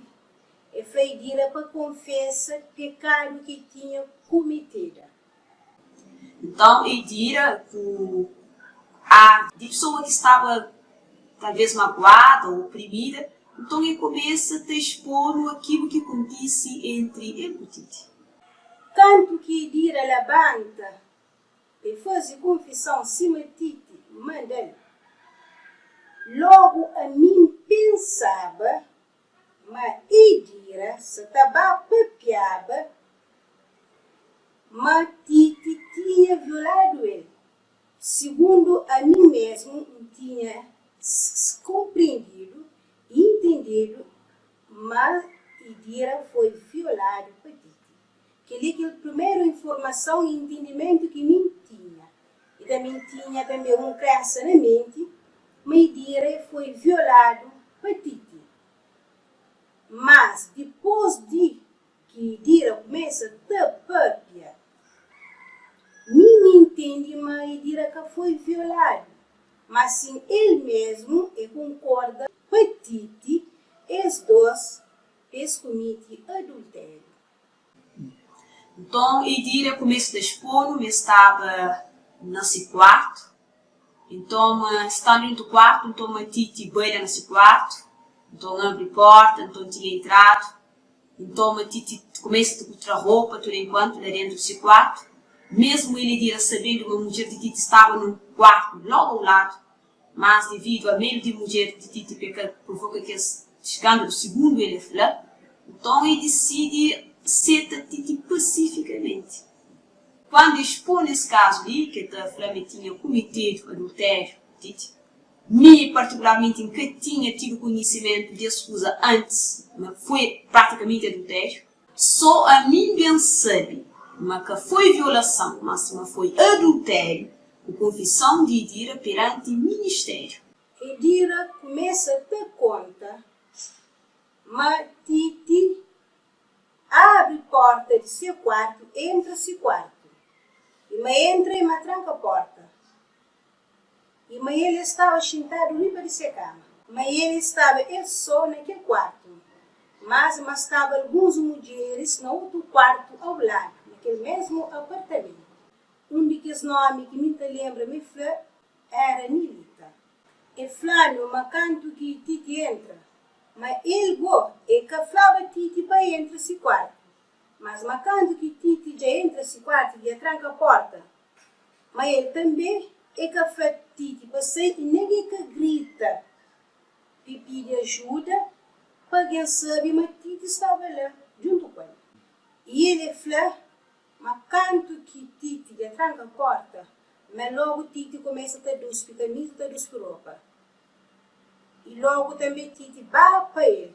e Idira para confessar o pecado que tinha cometido. Então, Idira, a pessoa que estava talvez magoada ou oprimida, então ele começa a expor aquilo que acontece entre ele e Titi. Tanto que Idira levanta e faz confissão cima de Titi, manda. Logo a mim pensava, mas Idira se estava papiava, mas Titi tinha violado ele. Segundo a mim mesmo, tinha compreendido e entendido, mas Idira foi violado por Titi. Que é a primeira informação e entendimento que me tinha. E também tinha também crença na mente, mas Idira foi violado por Titi. Mas depois de que Idira começa a papiar, ninguém entende, mas Idira que foi violado. Mas sim, ele mesmo concorda com Titi, os dois cometem adultério. Então, Idira começa a expor, estava nesse quarto. Então, estando no quarto, então a Titi beira nesse quarto. Então, abre a porta, então tinha entrado. Então, a Titi começa a botar roupa, tudo enquanto, lá dentro desse quarto. Mesmo ele Idira sabendo que a mulher de Titi estava num quarto logo ao lado, mas devido a medo de mulher de Titi que provoca aquele escândalo, segundo ele falou, então ele decide aceitar Titi pacificamente. Quando expõe esse caso ali, que a Flávia tinha cometido adultério, Titi, me particularmente nunca tinha tido conhecimento dessa coisa antes, mas foi praticamente adultério, só a mim bem sabe, mas que foi violação, mas foi adultério, a confissão de Idira perante o ministério. Idira começa a ter conta, mas Titi abre a porta de seu quarto, entra no seu quarto. E mas entra e mas tranca a porta. E mas ele estava sentado ali para sua cama. Mas ele estava só naquele quarto. Mas estavam algumas mulheres no outro quarto ao lado, naquele mesmo apartamento. Dos nomes que me lembra era Nilita. E Flávio, mas canto que Titi entra. Mas ele go e que falava Titi para entrar nesse quarto. Mas canto que Titi já entra nesse quarto e tranca a porta. Mas ele também é que faz Titi para sair e ninguém que grita. E pede ajuda para quem sabe, mas Titi estava lá, junto com ele. E ele falou, mas canto que Titi já tranca a porta, mas logo Titi começa a ter camisa, ter roupa. E logo também Titi vai para ele,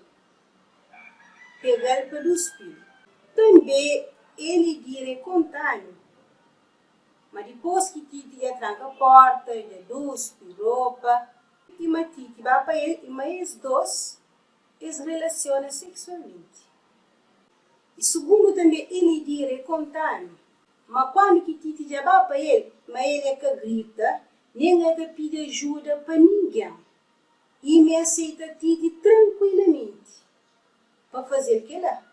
pegar ele para despir. Também ele diria contando, mas depois que Titi já tranca a porta, já despir roupa, e mas Titi vai para ele, e mas os dois se relacionam sexualmente. E segundo também ele diria contando, mas quando que Titi já vai para ele, mas ele é que grita, nem é que pede ajuda para ninguém. E me aceita Titi tranquilamente para fazer o que lá.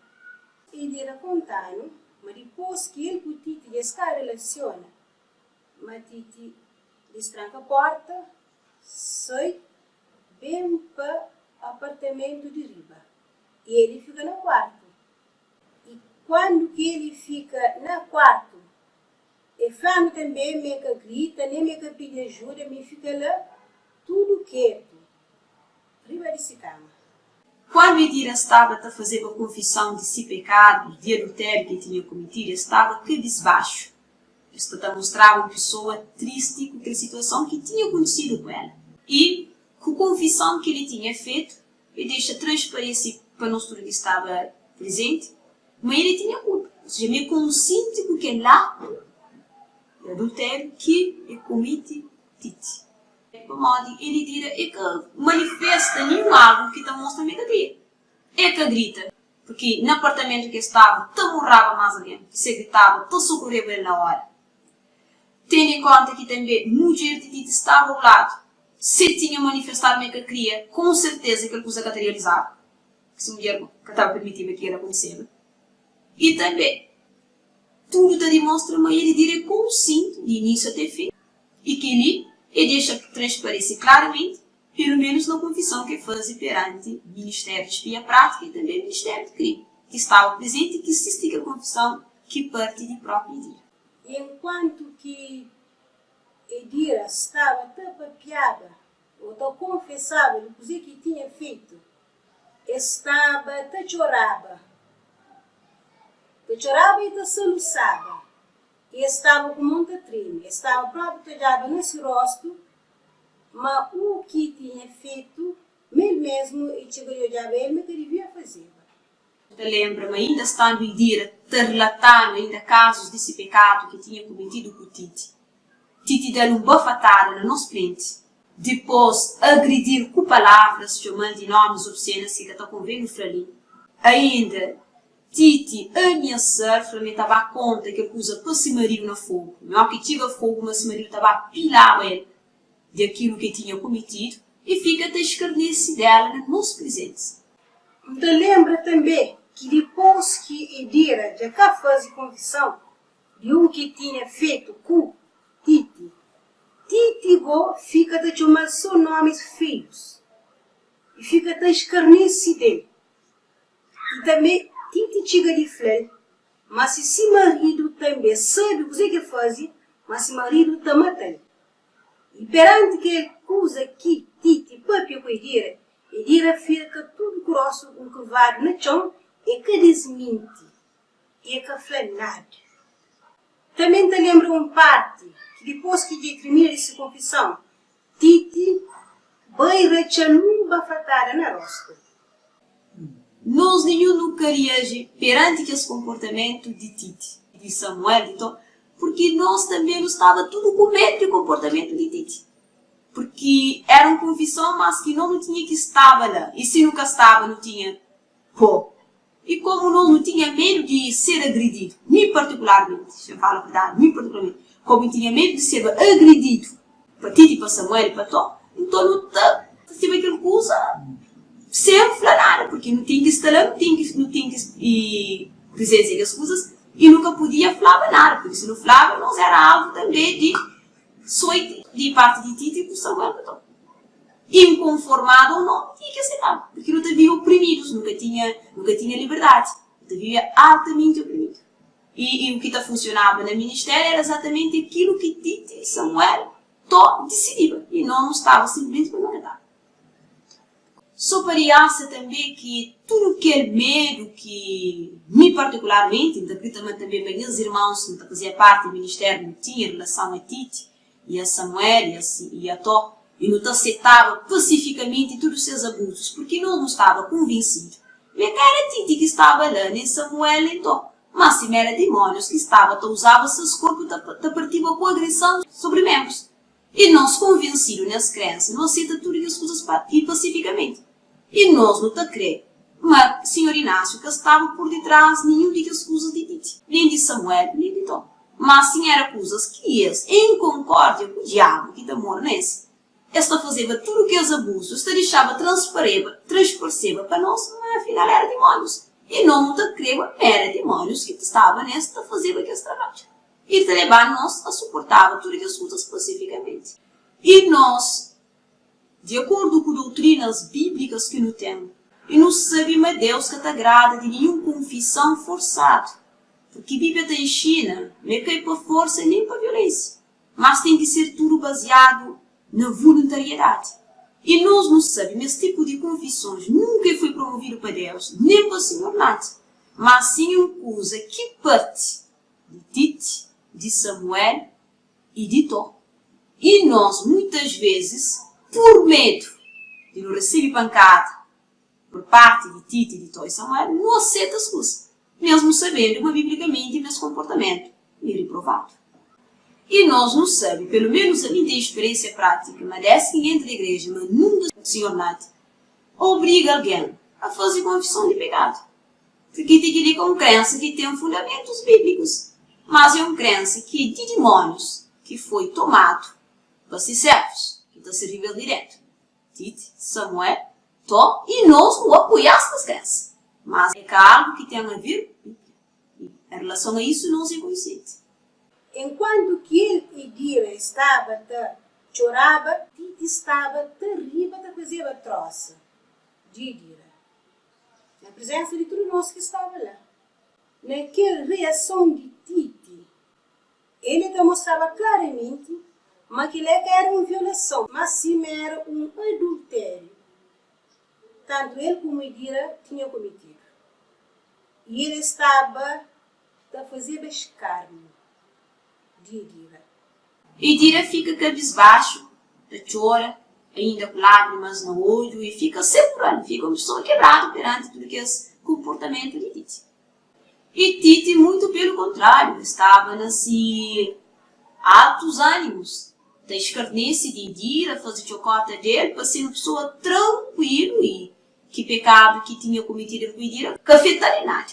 Ele diria contando, mas depois que ele com Titi já se relaciona, mas Titi destranca a porta, sai bem para o apartamento de riba. E ele fica no quarto. E quando que ele fica no quarto, e Flávio também me grita, nem me pede ajuda, me fica lá tudo quieto, riba desse cama. Quando Idira estava a fazer a confissão de seu pecado, de adultério que tinha cometido, estava cabisbaixo. Isto mostrava uma pessoa triste com aquela situação que tinha acontecido com ela. E com a confissão que ele tinha feito, ele deixa transparecer para nós tudo que estava presente, mas ele tinha culpa. Ou seja, meio consciente com aquele ato de adultério que ele comete Titi. modo ele diz é que manifesta nenhum algo que te mostra mega dia. É que grita. Porque no apartamento que estava, te morrava mais alguém. Que se gritava, te socorreva ele na hora. Tendo em conta que também mulher de ti estava ao lado. Se tinha manifestado mega queria, com certeza que ele coisa que te realizava. Se mulher que estava permitida que era acontecer. E também, tudo te demonstra, mas ele diz consciente de início até fim. E que ele deixa transparecer claramente, pelo menos na confissão que faz perante o Ministério de Espia Prática e também o Ministério de Crime, que estava presente e que assistia a confissão que parte de próprio Edira. Enquanto que Edira estava tapapiada, ou tão confessava o que tinha feito, estava te chorava e te soluçava, e estava com muita treme, estava próprio te olhava nesse rosto, mas o que tinha feito, ele mesmo, e te olhava ele, que devia fazer. Te lembra, mas ainda estando em Edira, te relatando ainda casos desse pecado que tinha cometido com o Titi. Titi deu uma bafatada na nossa frente. Depois, agredir com palavras, chamando de nomes obscenos que está convendo fralinho. Ainda, Titi ameaçar, Flamengo estava a conta que ele usa para se marido no fogo. Não que tira fogo, mas se marido estava a pilar ele daquilo que tinha cometido e fica a escarnecer dela na nossa presença. Te lembra também que depois que Edira já fez confissão de o que tinha feito com Titi, Titi fica a chamar seus nomes feios e fica a escarnecer dele. E também Titi chega de falar, mas se marido também sabe o que faz, mas se marido está matando. E perante que coisa que Titi papia com Edira fica tudo grosso, um cavalo no chão, e que desmente, e que fala nada. Também te lembra parte, que depois que termina essa confissão, Titi vai rechar uma bafatada na rosta. Nós nenhum nunca reage perante esse comportamento de Titi, de Samuel, então, porque nós também não estava tudo com medo do comportamento de Titi. Porque era uma confissão, mas que não tinha que estar lá. E se nunca estava, não tinha pô. E como nós não tinha medo de ser agredido, nem particularmente, se eu falo a verdade, nem particularmente, como tinha medo de ser agredido, para Titi, para Samuel e para Tó, então não tive aquela coisa sem falar, porque não tinha que estar lá, não tinha que dizer as coisas, e nunca podia falar nada, porque se não falava, nós era alvo também de soite de parte de Titi com Samuel e Tó. Inconformado ou não, tinha que aceitar, porque não havia oprimidos, nunca tinha liberdade, havia altamente oprimido. E o que funcionava no ministério era exatamente aquilo que Titi e Samuel decidiam, e não estava simplesmente para não acatar. Só para realçar também que tudo aquele medo que, me particularmente, interpretamente também para aqueles irmãos que faziam parte do ministério, não tinha relação a Titi e a Samuel e a Tó, e não aceitava pacificamente todos os seus abusos, porque não estava convencido. Não era Titi que estava lá, nem Samuel, nem Tó, mas sim era demônios que usava seus corpos da partiva com agressão sobre membros. E não se convenciram nessa crença, não aceita tudo as coisas pacificamente. E nós não te crê. Mas Senhor Inácio que estava por detrás nenhum das coisas de Titi, nem de Samuel, nem de Tó. Mas sim eram coisas que eles, em concórdia com o diabo que demora nesse, esta fazia tudo que os abusos, esta deixava transparecer para nós, mas afinal eram demônios. E não te creva, eram demônios que estavam nesta fazer aquele trabalho. E te levar nós a suportar tudo as coisas pacificamente. E nós, de acordo com doutrinas bíblicas que não temos, e não sabemos a Deus que te agrada de nenhuma confissão forçada. Porque a Bíblia te ensina, não é que é para força nem para violência, mas tem que ser tudo baseado na voluntariedade. E nós não sabemos, esse tipo de confissões nunca foi promovido para Deus, nem para o Senhor nada, mas sim uma coisa que parte de Titi, de Samuel e de Tó. E nós, muitas vezes, por medo de não receber pancada por parte de Titi, de Tó e Samuel, não aceita as coisas, mesmo sabendo que biblicamente esse comportamento é reprovado. E nós não sabemos, pelo menos a mim tem experiência prática, mas desde que entra na igreja, mas nunca o Senhor nada, obriga alguém a fazer confissão de pecado. Porque tem que ir com crença que tem fundamentos bíblicos, mas é uma crença que de demônios que foi tomado para ser servos, que está servindo direto. Tite, Samuel, Tó, e nós não apoiamos as crenças. Mas é algo que tem a ver, em relação a isso, não se conhece. Enquanto que ele e Dira estava, chorava, Tite estava terrível a fazer a troça de Dira. Na presença de todos nós que estava lá. Naquela reação de Tite, ele te mostrava claramente mas que era uma violação, mas sim era um adultério. Tanto ele como Dira tinham cometido. E ele estava a fazer escárnio de Dira. E Dira fica cabisbaixo, chora, ainda com lágrimas no olho, e fica segurando, fica uma pessoa quebrada perante tudo esse comportamento de Tite. E Tite, muito pelo contrário, estava nesse altos ânimos da escarnência de Dira, fazer chocota dele, para ser uma pessoa tranquila e que pecado que tinha cometido com Dira, que afetaria nada.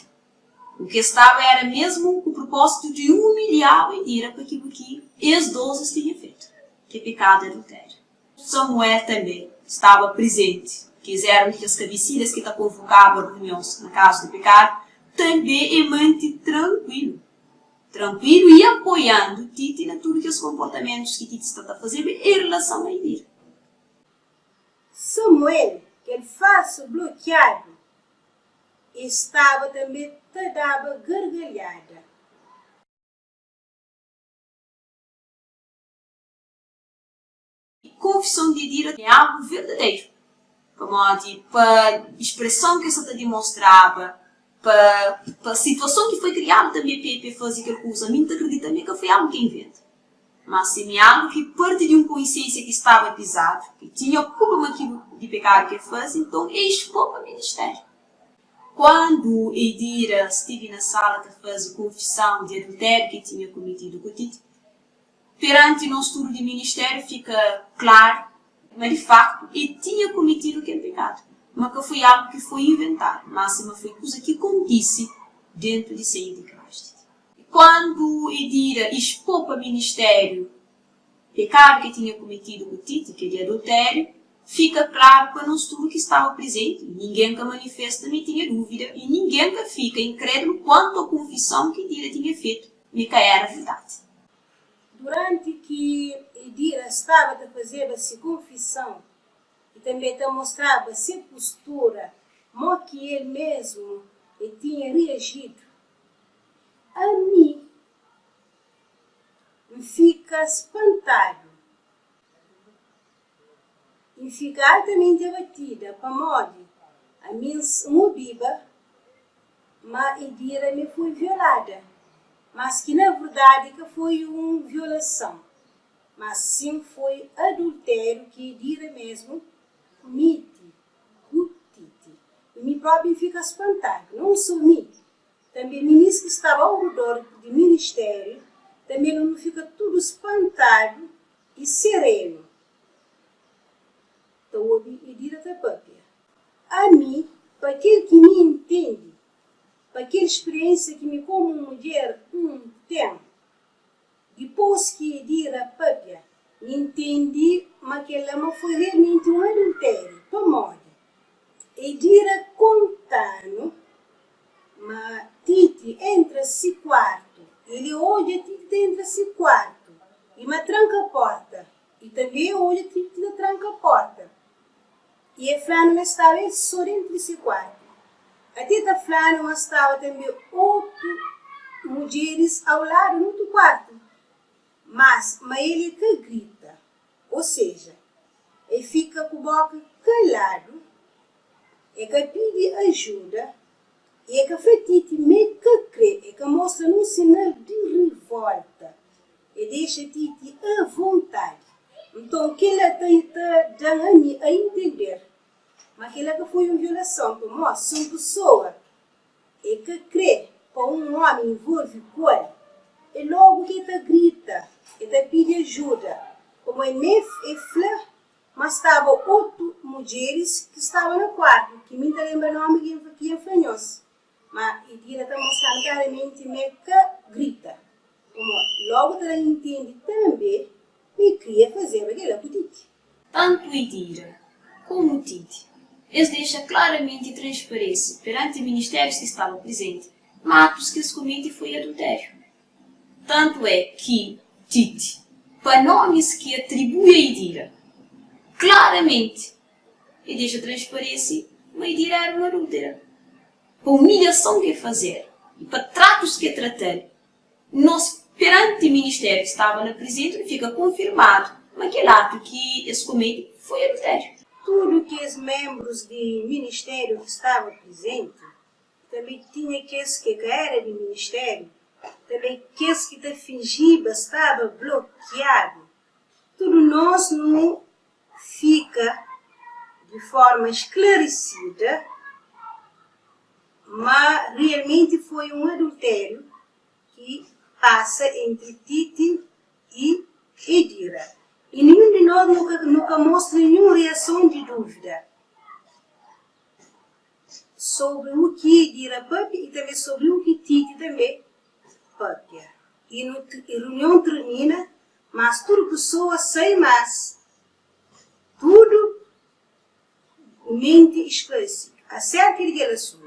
O que estava era mesmo o propósito de humilhar o Dira para aquilo que os dois tinham feito, que é pecado e adultério. Samuel também estava presente, que eram as cabecilhas que convocavam reuniões na casa do pecado, também é mente tranquilo e apoiando Tite em tudo que os comportamentos que Tite está a fazer em relação a Dira. Samuel, que ele falso bloqueado, estava também te dava gargalhada. Confissão de Dira é algo verdadeiro, como para expressão que essa demonstrava, para a situação que foi criada também para fazer aquela coisa. A mim acredita também que foi algo que inventa. Mas se é algo que parte de uma consciência que estava pisado, que tinha culpa daquilo de pecado que faz, então é expor para o ministério. Quando Dira esteve na sala de fazer confissão de adultério que tinha cometido com Tite, perante o nosso estudo de ministério fica claro, mas de facto ele tinha cometido aquele pecado. Mas que foi algo que foi inventado, mas foi coisa que acontece dentro de ser de Cristo. Quando Dira expôs para o ministério o pecado que tinha cometido com Tite, que é de adultério, fica claro para nós tudo que estava presente. Ninguém que manifesta nem tinha dúvida, e ninguém que fica incrédulo quanto à confissão que Dira tinha feito, me que era verdade. Durante que Dira estava a fazer essa confissão, e também te mostrava essa postura, como que ele mesmo tinha reagido, a mim fica espantado e fica altamente abatida, para modo a minha biba, mas Dira me foi violada, mas que na verdade que foi uma violação, mas sim foi adultério que Dira mesmo comete, e me próprio fica espantado, não sou mim. Também o ministro que estava ao redor do ministério, também não fica tudo espantado e sereno. Então, eu digo até própria. A mim, para aquele que me entende, para aquela experiência que me como mulher tem, depois que eu digo a própria, entendi, mas que ela foi realmente um adultério, para modo. E dira contando, mas Tite entra-se quarto, ele olha Tite entra-se quarto, e me tranca a porta, e também olha Tite tranca a porta. E a Flávia estava só dentro desse quarto. A tita Flávia estava também outras mulheres ao lado no outro quarto, mas ele que grita, ou seja, ele fica com a boca calado, e que pede ajuda, e que Tite me que crê, e que mostra um sinal de revolta, e deixa Tite à vontade. Então, que ela tenta dar a entender, mas que ela foi uma violação, para mostrar uma pessoa e que crê para um homem envolve com ele, e logo que ela grita, e ajuda. Como é nem flor, mas estava 8 mulheres que estavam no quarto, que me lembra o nome que é fanhoso. Mas a Idira está mostrando claramente que grita. Como logo ela entende também, me queria fazer aquela com Titi. Tanto Idira como Titi, eles deixam claramente transparência perante ministérios que estavam presentes, atos que eles cometem foi adultério. Tanto é que Titi, para nomes que atribui a Idira, claramente, e deixa transparência, mas Idira era uma adúltera. Para a humilhação que ia fazer e para tratos que ia tratar, nós, perante o ministério que estava na presente, fica confirmado que aquele ato que eles cometem foi adultério. Tudo que os membros do ministério que estavam presentes, também tinha aqueles que era do ministério, também aqueles que fingiam estava bloqueado. Tudo nós não fica de forma esclarecida, mas realmente foi um adultério que passa entre Titi e Idira. E nenhum de nós nunca mostra nenhuma reação de dúvida sobre o que Idira papia e também sobre o que Titi também papia. E a reunião termina, mas tudo pessoa sem mais. Tudo mente esclarecida acerca daquele assunto.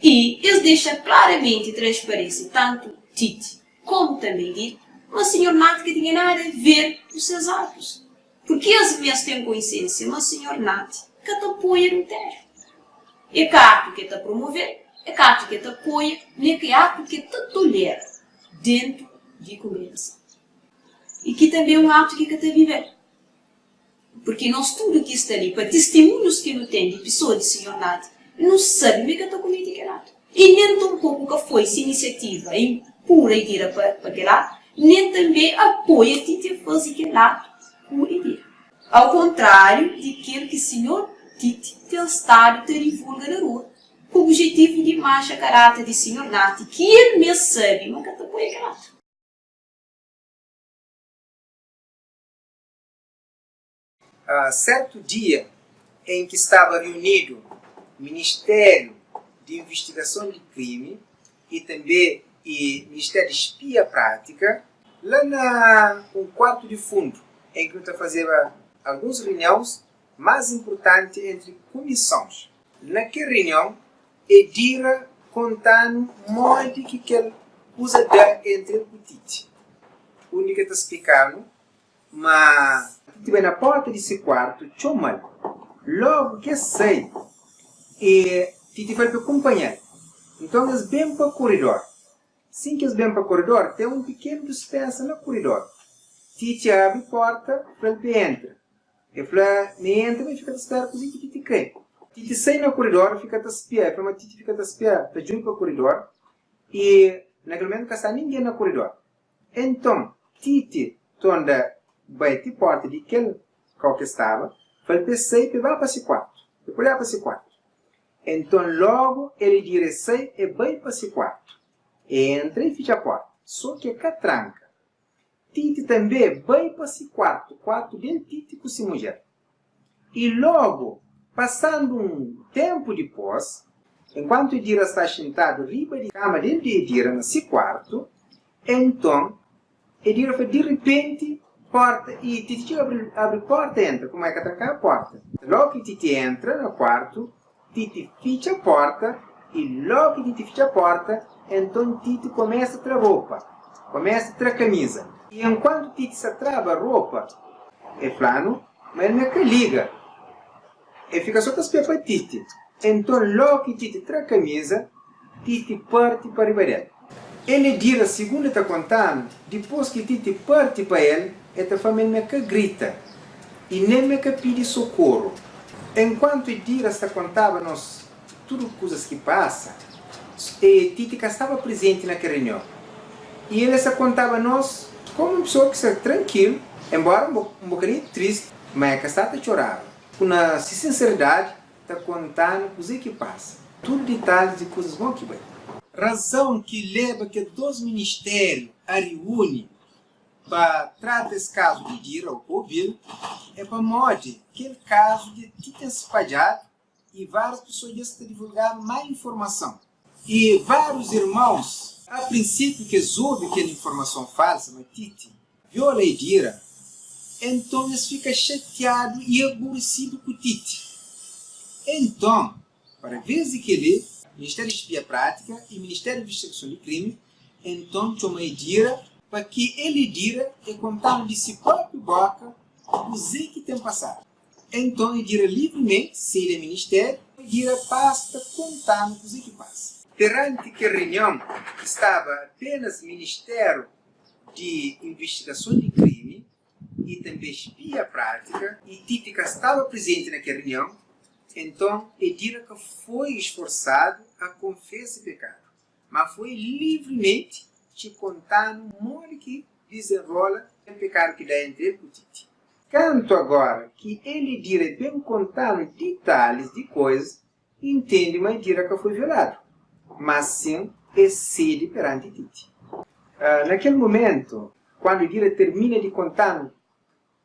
E eles deixam claramente transparência, tanto Titi como também Idira, mas o Senhor Nath que tinha nada a ver com os seus atos. Porque eles mesmos têm consciência, mas o Senhor Nath que te apoia no terra. É que ato que te promover, é que ato que te apoia, nem que ato que te tolera dentro de congregação. E que também é um ato que te viver. Porque nós tudo que está ali, para testemunhos que não tem de pessoa de Senhor Nath, não sabe o que está cometendo aquele ato. E nem tão pouco que foi essa iniciativa pura e dira para aquele ato, nem também apoia a Titi a fazer aquele ato pura e dira. Ao contrário daquilo que o Senhor Titi tem estado a divulgar na rua, com o objetivo de marcha caráter de Senhor Nath, que ele mesmo sabe, mas que te apoia aquele ato. Certo dia em que estava reunido o Ministério de Investigação de Crime e também o Ministério de Espia Prática, lá no quarto de fundo, em que eu fazia algumas reuniões mais importantes entre comissões. Naquela reunião, Idira contando muito que ele usa entre o Titi. O único que está explicando, mas Titi na porta desse quarto, chama logo que sai, e Titi vai para acompanhar. Então eles vêm para o corredor. Assim que eles vêm para o corredor, tem um pequeno dispensa no corredor. Titi abre a porta para ele entrar. Ele fala, nem entra, mas fica a esperar coisa que Titi crê. Titi sai no corredor, fica a espiar. Ele fala, Titi fica a espiar, está junto para o corredor. E naquele momento não está ninguém no corredor. Então, Titi tonda baita a porta de aquele qual que estava, fala, pensei que vai para esse quarto. Depois vai para esse quarto. Então, logo, ele direce e vai para esse quarto. Entra e fecha a porta. Só que é catranca. Titi também vai para esse quarto. Quarto dele, Titi com essa mulher. E logo, passando um tempo depois, enquanto Idira está sentado riba de cama dentro de Idira, nesse quarto, então, Idira foi de repente, porta, e Titi abre a porta e entra. Como é que trancar a porta? Logo que Titi entra no quarto, Titi fecha a porta, e logo que Titi fecha a porta, então Titi começa a trazer roupa, começa a trazer camisa. E enquanto Titi se trava a roupa, é plano, mas ele não é que liga. Ele fica só com as pernas para Titi. Então logo que Titi traz a camisa, Titi parte para riba dele. Ele diz, segundo está contando, depois que Titi parte para ele, esta família que grita e nem que pede socorro. Enquanto Idira está contando-nos tudo coisas que passam, Titi que estava presente naquela reunião. E ele está contando-nos como uma pessoa que está tranquila, embora um bocadinho triste, mas que está a chorar. Com sinceridade, está contando coisas que passam. Tudo detalhes de coisas boas que vai. Razão que leva que dois ministérios a reúnem para tratar esse caso de Dira, o povo, é para mostrar aquele caso de Tita espalhado e várias pessoas estão divulgando mais informação. E vários irmãos, a princípio que ouvem aquela informação falsa, mas Tite viola e Dira, então eles ficam chateados e aborrecidos com o Tite. Então, para vez de que ele, Ministério de Espia Prática e Ministério de Investigação de Crime, então toma e Dira, para que ele Dira e contar de si próprio boca o que tem passado. Então ele Dira livremente, se ele é Ministério, ele Dira basta contar o que passa. Durante que a reunião estava apenas Ministério de Investigação de Crime e também Espia Prática, e Títica estava presente naquela reunião, então Edira foi esforçado a confessar o pecado, mas foi livremente te contando o modo que desenrola o pecado que dá entre ele e o Tite. Canto agora que ele Edira bem contando detalhes de coisas, entende uma Edira que foi violado, mas sim excede perante Tite. Naquele momento, quando Edira termina de contar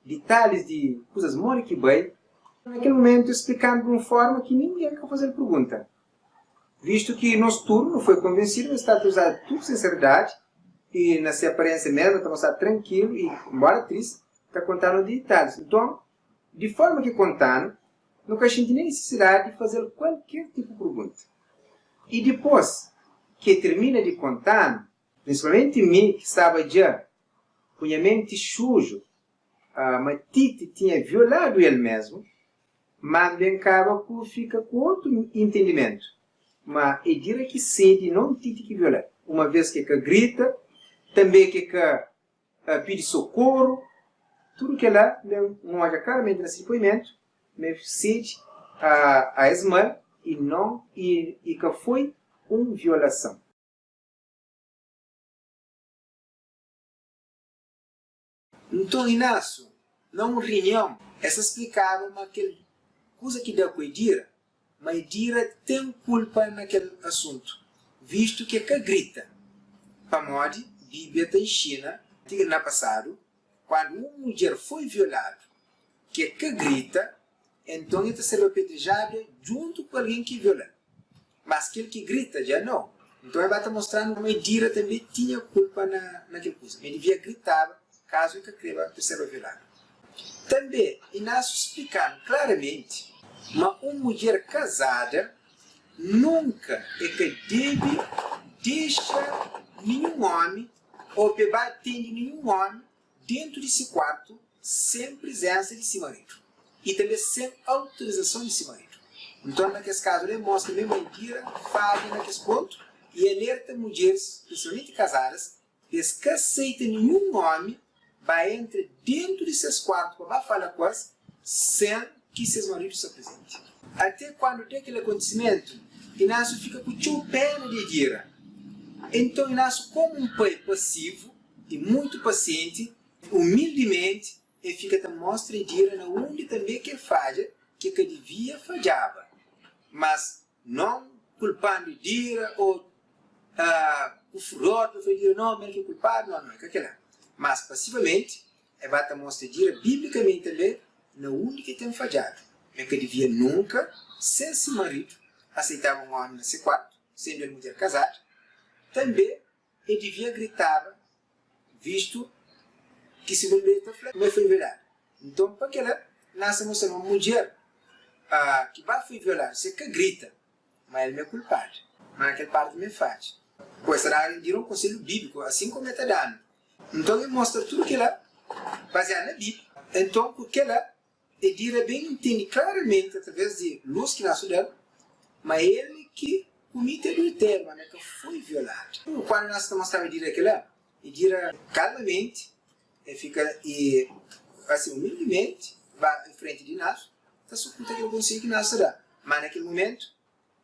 detalhes de coisas muito que bem, naquele momento explicando de uma forma que ninguém quer fazer pergunta. Visto que nosso turno foi convencido, mas está a usar tudo com sinceridade, e na sua aparência mesmo, está a estar tranquilo, e embora triste, está contando detalhes. Então, de forma que contando, nunca senti nem necessidade de fazer qualquer tipo de pergunta. E depois que termina de contar, principalmente mim, que estava já com a mente suja, mas Tite tinha violado ele mesmo, mas bem acaba que fica com outro entendimento. Mas é dire que sede não Tite que viola. Uma vez que grita, também que pede socorro, tudo que lá não haja claramente nesse depoimento, mas sede a esmal e não e que foi uma violação. Então, Inácio, numa reunião, essa explicava aquela coisa que deu com a Edira, mas a Edira tem culpa naquele assunto, visto que grita. Para modo, a Bíblia está ensina, no passado, quando uma mulher foi violada, que grita, então ele está sendo apedrejado junto com alguém que viola. Mas aquele que grita já não. Então ele vai estar mostrando como a Edira também tinha culpa naquela coisa. Ele devia gritar caso ele creva ter sido violado. Também, Inácio explicando claramente, uma mulher casada nunca é que deve deixar nenhum homem ou atender nenhum homem dentro de seu quarto sem presença de seu marido e também sem autorização de seu marido. Então, naquele caso, ele mostra bem uma mentira, fala naquele ponto e alerta mulheres, principalmente casadas, que aceitam nenhum homem vai entrar dentro de seus quartos para falar coisas sem que seus maridos se apresentem. Até quando tem aquele acontecimento, Inácio fica com o pena de Edira. Então Inácio, como um pai passivo e muito paciente, humildemente, ele fica a mostra Edira na onde também que falha, que devia falhava. Mas não culpando Edira ou o furor para Edira, não, mas que é culpado, não é aquela. Mas, passivamente, vai mostrar biblicamente também na única que tem falhado. É que devia nunca, sem seu marido, aceitar um homem nesse quarto, sendo ele mulher casada. Também, ele devia gritar, visto que se mulher está falando, mas foi violada. Então, para que ela nasce mostrando uma mulher que vai foi violada, você que grita, mas ele não é culpado. Mas aquela parte também faz. Pois será de um conselho bíblico, assim como está dando. Então ele mostra tudo que ela baseado na Bíblia. Então, porque ela Edira bem entende claramente através de luz que nasceu dela, mas ele que comete adultério, mas que foi violado. Quando nós estamos mostrando Edira que lá, Edira calmamente fica e assim humildemente vai em frente de nós, está suportando aquele conselho que nós dá. Mas naquele momento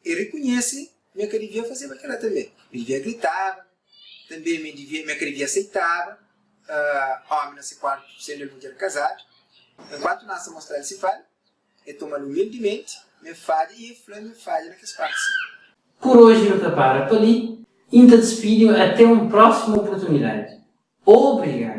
ele reconhece que ele devia fazer aquela também. Ele devia gritar. Também me devia aceitar homem nesse quarto sendo ele mulher casado. Enquanto nós mostrar esse falha, ele toma humildemente, me falha e me falha naqueles partes. Por hoje não para ali, ainda despido até uma próxima oportunidade. Obrigado.